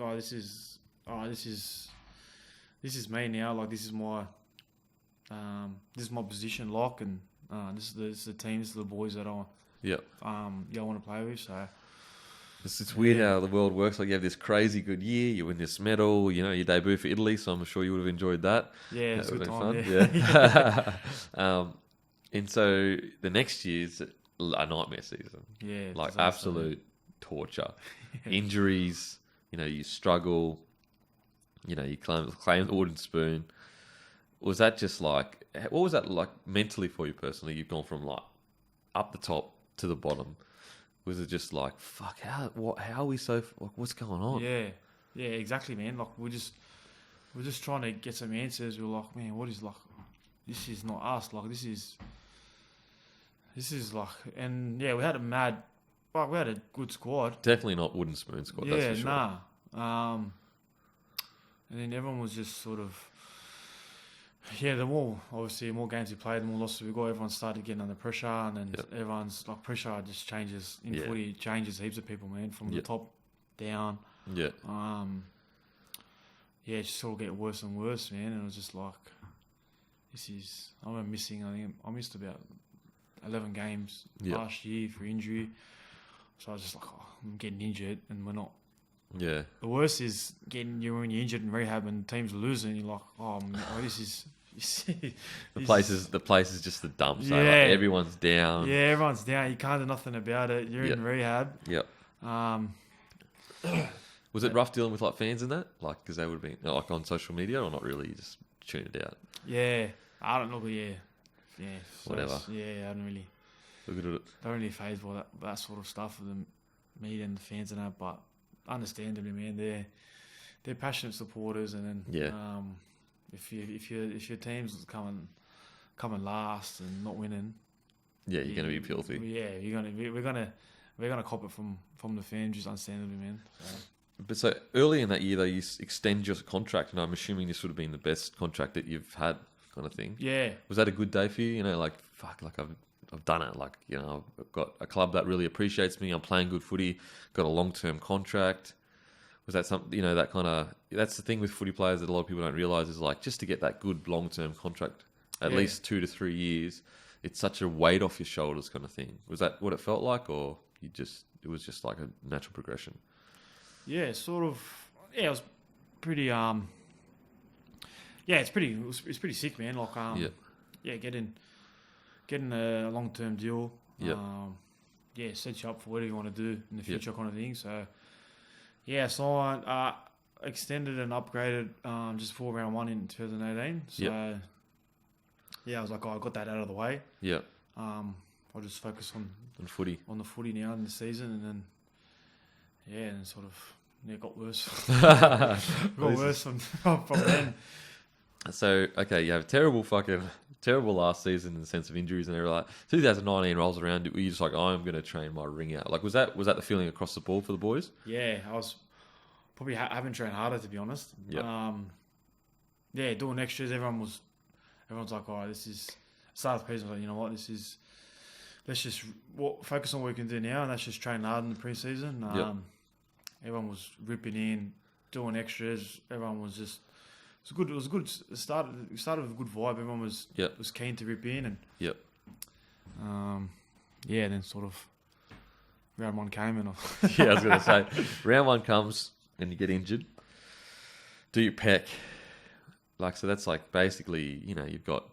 this is me now. Like, this is my position, lock, and this is the team. This is the boys that I want to play with. So it's weird how the world works. Like you have this crazy good year, you win this medal. You debut for Italy, so I'm sure you would have enjoyed that. yeah, it's a That good would time. have been Yeah. fun. And so the next year's a nightmare season. Yeah, Like disaster. absolute torture. Injuries, you struggle, you claim the wooden spoon. Was that just like, what was that like mentally for you personally? You've gone from like up the top to the bottom. Was it just like, fuck, how are we so, like, what's going on? Yeah, exactly, man. Like we're just trying to get some answers. We're like, man, what is like? This is not us. Like this is like, and we had we had a good squad. Definitely not wooden spoon squad, that's for sure. Nah. And then everyone was just sort of, the more games we played, the more losses we got. Everyone started getting under pressure, and then everyone's like, pressure just changes in footy. It changes heaps of people, man, from the top down. Yeah. It just sort of get worse and worse, man. And it was just like, I missed about 11 games last year for injury. So I was just like, I'm getting injured, and we're not Yeah. the worst is getting you when you're injured in rehab and teams are losing. You're like, oh, man, this is. The place is just the dumps. Yeah. Like everyone's down. Yeah, everyone's down. You can't do nothing about it. You're in rehab. Yep. Was it rough dealing with like fans in that? Like, because they would have been like on social media or not really? You just tune it out. Yeah, I don't know, but yeah. So whatever. I don't really. Look at it. Don't really phase by that sort of stuff with the media and the fans and that, but understandably, man, they're passionate supporters, and then if your team's coming last and not winning, you're gonna be filthy. Yeah, we're gonna cop it from the fans, just understandably, man. But so early in that year, though, you extend your contract, and I'm assuming this would have been the best contract that you've had, kind of thing. Yeah. Was that a good day for you? You know, like fuck, like I've done it. Like, you know, I've got a club that really appreciates me. I'm playing good footy. Got a long-term contract. Was that something? You know, that kind of. That's the thing with footy players that a lot of people don't realise is like just to get that good long-term contract, at least 2 to 3 years. It's such a weight off your shoulders, kind of thing. Was that what it felt like, or it was just like a natural progression? Yeah, sort of. Yeah, it was pretty. Yeah, it's pretty sick, man. Like, getting a long-term deal. Yeah, set you up for whatever you want to do in the future, kind of thing. So, yeah, signed, extended and upgraded just before round 1 in 2018. So, yeah, I was like, I got that out of the way. Yeah. I'll just focus on footy. On the footy now in the season, and then. Yeah, and sort of it got worse. Worse from then. So, okay, you have terrible last season in the sense of injuries and everything. Like 2019 rolls around, were you just like, I'm going to train my ring out? Like, was that the feeling across the board for the boys? Yeah, I was probably having trained harder, to be honest. Yeah, doing extras. Everyone's like, oh, this is start of the season. Like, you know what, let's just focus on what we can do now, and that's just train hard in the preseason. Everyone was ripping in, doing extras. Everyone was just. It was a good start. It started with a good vibe. Everyone was keen to rip in, and then sort of round 1 came, and I was going to say round 1 comes and you get injured. Do you peck? Like, so that's like basically, you know, you've got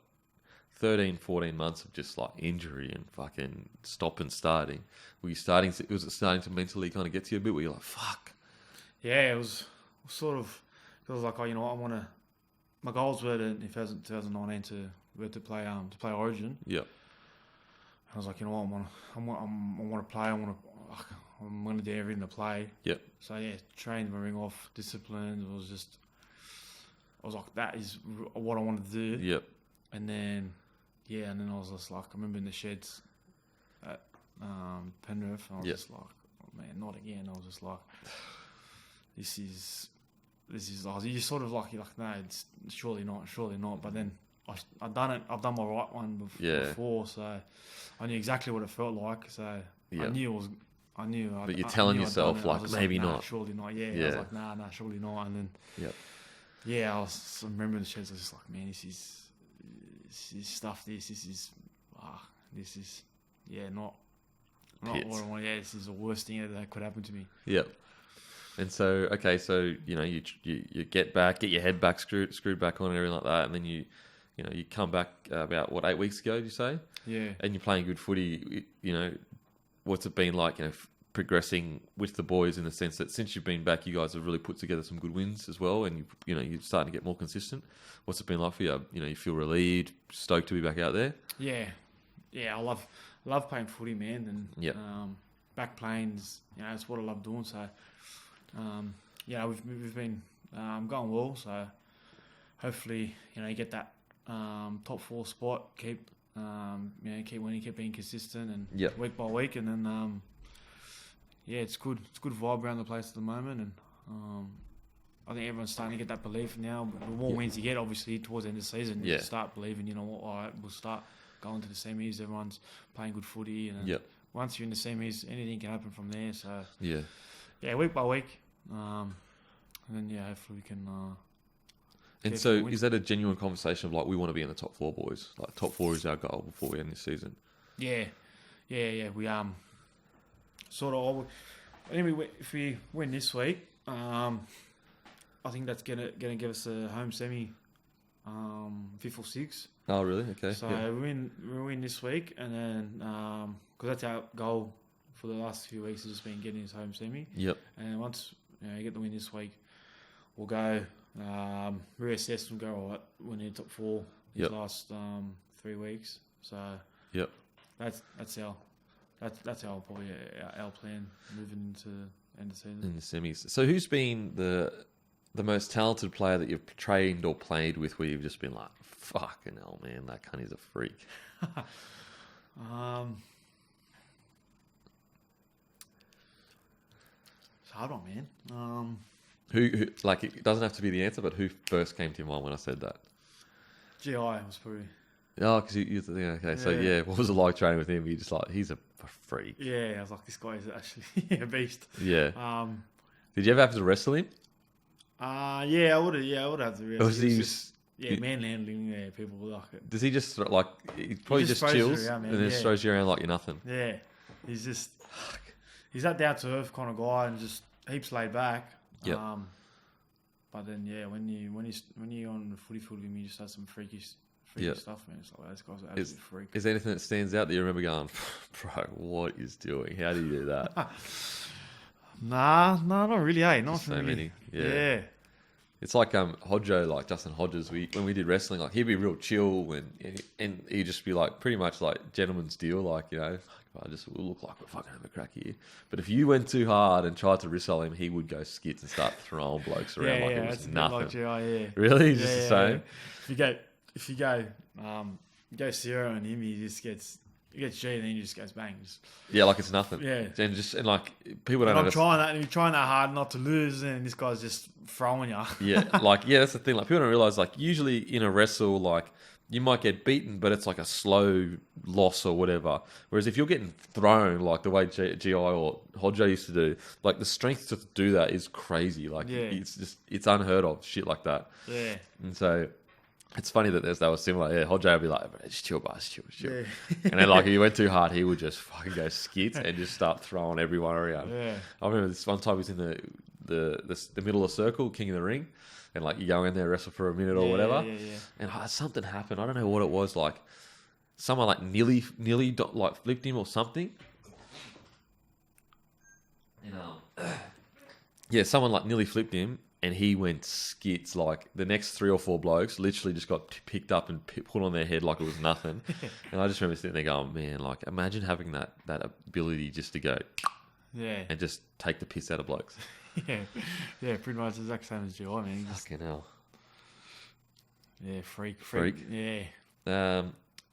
13, 14 months of just like injury and fucking stop and starting. Was it starting to mentally kind of get to you a bit where you're like, fuck? Yeah, it was sort of. It was like, oh, you know what, my goals were in 2019 to play Origin. Yeah. I was like, you know what, I want to play. I'm going to do everything to play. Yeah. So yeah, trained my ring off, disciplined. I was like, that is what I wanted to do. Yep. And then I was just like, I remember in the sheds at Penrith, and I was just like, oh, man, not again. I was just like, this is. You sort of like, you're like, no, it's surely not. But then I've done it. I've done my right one before, so I knew exactly what it felt like. So I knew. But you're telling yourself like, maybe like, nah, not. Surely not. Yeah. I was like, nah, surely not. And then I was remembering the sheds. I was just like, man, this is stuff. This is not what I want. Yeah, this is the worst thing that could happen to me. Yep. And so, okay, so, you know, you get back, get your head back screwed back on and everything like that, and then you come back about, 8 weeks ago, did you say? Yeah. And you're playing good footy, you know, what's it been like, you know, progressing with the boys in the sense that since you've been back, you guys have really put together some good wins as well, and, you're starting to get more consistent. What's it been like for you? You know, you feel relieved, stoked to be back out there? Yeah. Yeah, I love playing footy, man, and back playing, it's what I love doing, so... we've been going well, so hopefully, you get that top 4 spot, keep winning, keep being consistent, and week by week, and then it's good. It's good vibe around the place at the moment, and I think everyone's starting to get that belief now. But the more wins you get, obviously, towards the end of the season, you start believing. You know what? All right, we'll start going to the semis. Everyone's playing good footy, and once you're in the semis, anything can happen from there. So week by week. And then hopefully we can. And so, is that a genuine conversation of like we want to be in the top 4, boys? Like top 4 is our goal before we end this season. Yeah. We sort of. Anyway, if we win this week, I think that's gonna give us a home semi, 5th or 6th. Oh, really? Okay. So yeah. we win this week, and then because that's our goal for the last few weeks has just been getting his home semi. Yep. And once you get the win this week, we'll go reassess and go, all right, we need top 4 these Yep. last 3 weeks. So Yep. that's our probably our plan moving into the end of the season. In the semis. So who's been the most talented player that you've trained or played with where you've just been like, fucking hell, man, that cunt is a freak? It's a hard one, man. Who, like, it doesn't have to be the answer, but who first came to your mind when I said that? GI was probably... Oh, because you yeah, okay. So, Yeah. what was it like training with him? You just like, he's a freak. Yeah, I was like, this guy is actually a beast. Yeah. Did you ever have to wrestle him? I would have to. Or was he just, manhandling. Yeah, people were like it. does he just, like, he probably just throws you chills around, man, and then yeah. throws you around like you're nothing? Yeah, he's just he's that down to earth kind of guy and just heaps laid back. Yep. But then when you're on the footy field with him, you just have some freaky Yep. stuff, man. It's like this guy's an absolute freak. Is there anything that stands out that you remember going, bro, what is doing? How do you do that? Nah, not really. Not Just so really. many. Yeah. Yeah. It's like Hodjo, like Justin Hodges. When we did wrestling, like he'd be real chill and he'd just be like pretty much like gentleman's deal, like we'll look like we're fucking having a crack here. But if you went too hard and tried to wrestle him, he would go skits and start throwing blokes around like it was nothing. Like GI, yeah. Really, he's just the same. If you go Sierra on him, he gets G and then he just goes bang. Yeah, like it's nothing. Yeah. And like people don't. And I'm trying that, and you're trying that hard not to lose, and this guy's just throwing you. Yeah, that's the thing. Like people don't realize, like usually in a wrestle, like you might get beaten, but it's like a slow loss or whatever. Whereas if you're getting thrown, like the way GI or Hodjo used to do, like the strength to do that is crazy. Like it's unheard of shit like that. Yeah. And so it's funny that they were similar. Yeah, Hodjo would be like, just chill, boss, chill. Yeah. And then like if you went too hard, he would just fucking go skits and just start throwing everyone around. Yeah. I remember this one time he was in the middle of the circle, King of the Ring, and like you go in there, wrestle for a minute or whatever, and something happened. I don't know what it was. Like someone like nearly like flipped him or something. Yeah, someone like nearly flipped him, and he went skits. Like the next 3 or 4 blokes literally just got picked up and put on their head like it was nothing. And I just remember sitting there going, man, like imagine having that ability just to go, and just take the piss out of blokes. Yeah, pretty much the exact same as GI, man. Fucking hell. Yeah, freak. Yeah.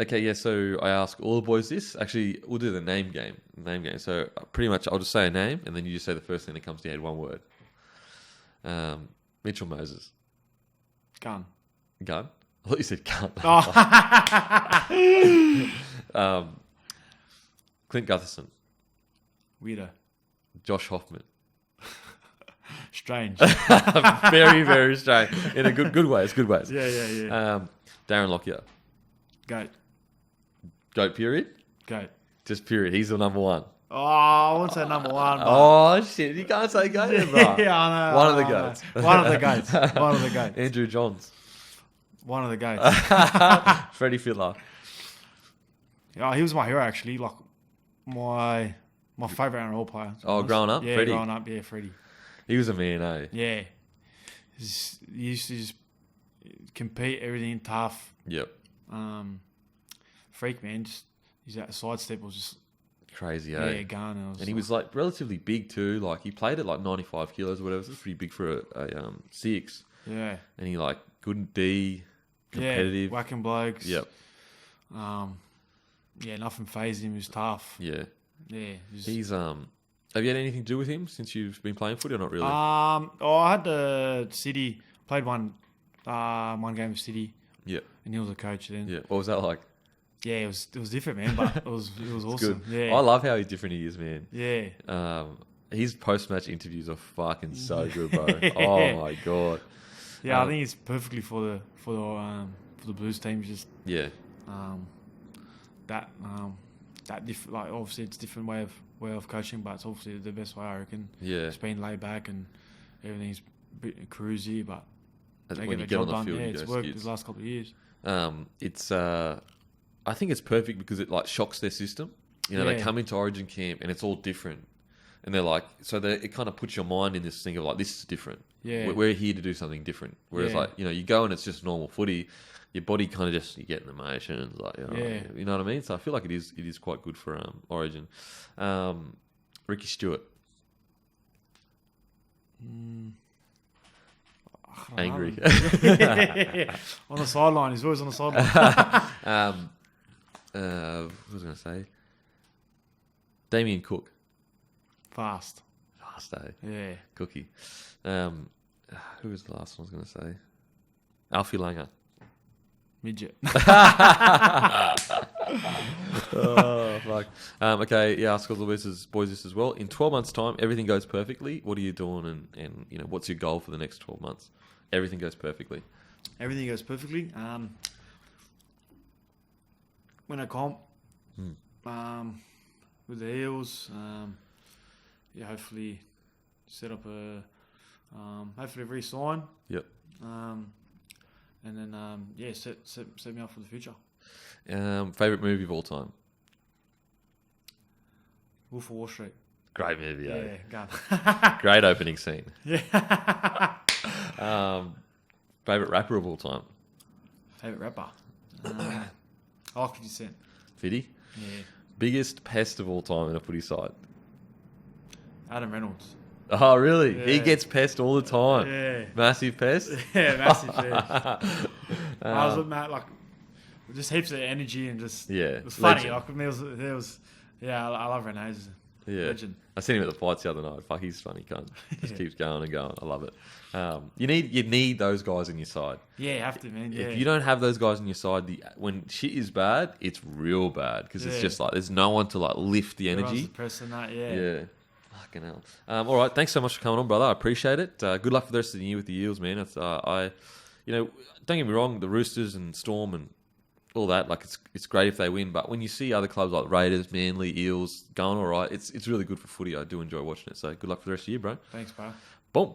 Okay, yeah, so I ask all the boys this. Actually, we'll do the name game. So pretty much I'll just say a name, and then you just say the first thing that comes to your head, one word. Mitchell Moses. Gun. I thought you said gun. Oh. Clint Gutherson. Weirdo. Josh Hoffman. Strange. Very, very strange. In a good ways. Yeah. Darren Lockyer. Goat period? Goat. Just period. He's the number one. Oh, I won't say number one. But... Oh, shit. You can't say goat, bro. Yeah, I know. One of the goats. One of the goats. Andrew Johns. One of the goats. Freddie Fittler. Yeah, he was my hero, actually. Like, my favourite NRL player. Oh, growing up? Yeah, Freddie. growing up, yeah, Freddie. He was a man, eh? Yeah. He used to just compete, everything tough. Yep. Freak, man. Just his sidestep was just crazy, yeah, eh? Ghana. And he was like relatively big too. Like he played at like 95 kilos or whatever. So it's pretty big for a 6. Yeah. And he like good D, competitive. Yeah, whacking blokes. Yep. Yeah, nothing fazed him. He was tough. Yeah. Yeah. He's Have you had anything to do with him since you've been playing footy or not really? I had the City, played one game with City. Yeah. And he was a coach then. Yeah. What was that like? Yeah, it was different, man, but it was awesome. Good. Yeah. I love how different he is, man. Yeah. His post-match interviews are fucking so good, bro. Oh my god. Yeah, I think it's perfectly for the Blues team. Just that different. Like obviously it's a different way of coaching, but it's obviously the best way, I reckon. Yeah. Just being laid back and everything's a bit cruisy, but they When get you the get on job the done. field, Yeah, you it's go worked skids. the last couple of years. It's I think it's perfect because it like shocks their system. You know, they Yeah. come into Origin camp and it's all different, and they're like, it kind of puts your mind in this thing of like, this is different. Yeah. We're here to do something different. Whereas Yeah. like, you know, you go and it's just normal footy. Your body kind of just, you get in the motions, like, Yeah. you know what I mean. So I feel like it is quite good for Origin. Ricky Stewart, angry. On the sideline, he's always on the sideline. What was I going to say? Damien Cook. Fast. Last day. Yeah. Cookie. Who was the last one I was going to say? Alfie Langer. Midget. Oh, fuck. Okay, yeah, ask all the boys this as well. In 12 months' time, everything goes perfectly. What are you doing and you know, what's your goal for the next 12 months? Everything goes perfectly. Everything goes perfectly. When I comp, with the Eels, hopefully set up hopefully re-sign, Yep. and then set me up for the future. Favorite movie of all time? Wolf of Wall Street. Great movie, eh? Yeah, gun. Great opening scene. Yeah. Favorite rapper of all time? Favorite rapper. I like 50 Cent. 50? Yeah. Biggest pest of all time in a footy side? Adam Reynolds. Oh, really? He Yeah. gets pest all the time. Yeah. Massive pest? Yeah, massive fish. I was with Matt, like, just heaps of energy and just Yeah, it was funny. legend. Like there was I love Renee. He's a Yeah. legend. I seen him at the fights the other night. Fuck, he's funny, cunt. Just Yeah. keeps going and going. I love it. You need those guys in your side. Yeah, you have to, man. Yeah. If you don't have those guys in your side, when shit is bad, it's real bad because it's Yeah. just like there's no one to like lift the Everyone's energy. depressing that, yeah. Yeah. Fucking hell. All right. Thanks so much for coming on, brother. I appreciate it. Good luck for the rest of the year with the Eels, man. It's, don't get me wrong, the Roosters and Storm and all that, like it's great if they win. But when you see other clubs like Raiders, Manly, Eels going all right, it's really good for footy. I do enjoy watching it. So good luck for the rest of the year, bro. Thanks, bro. Boom.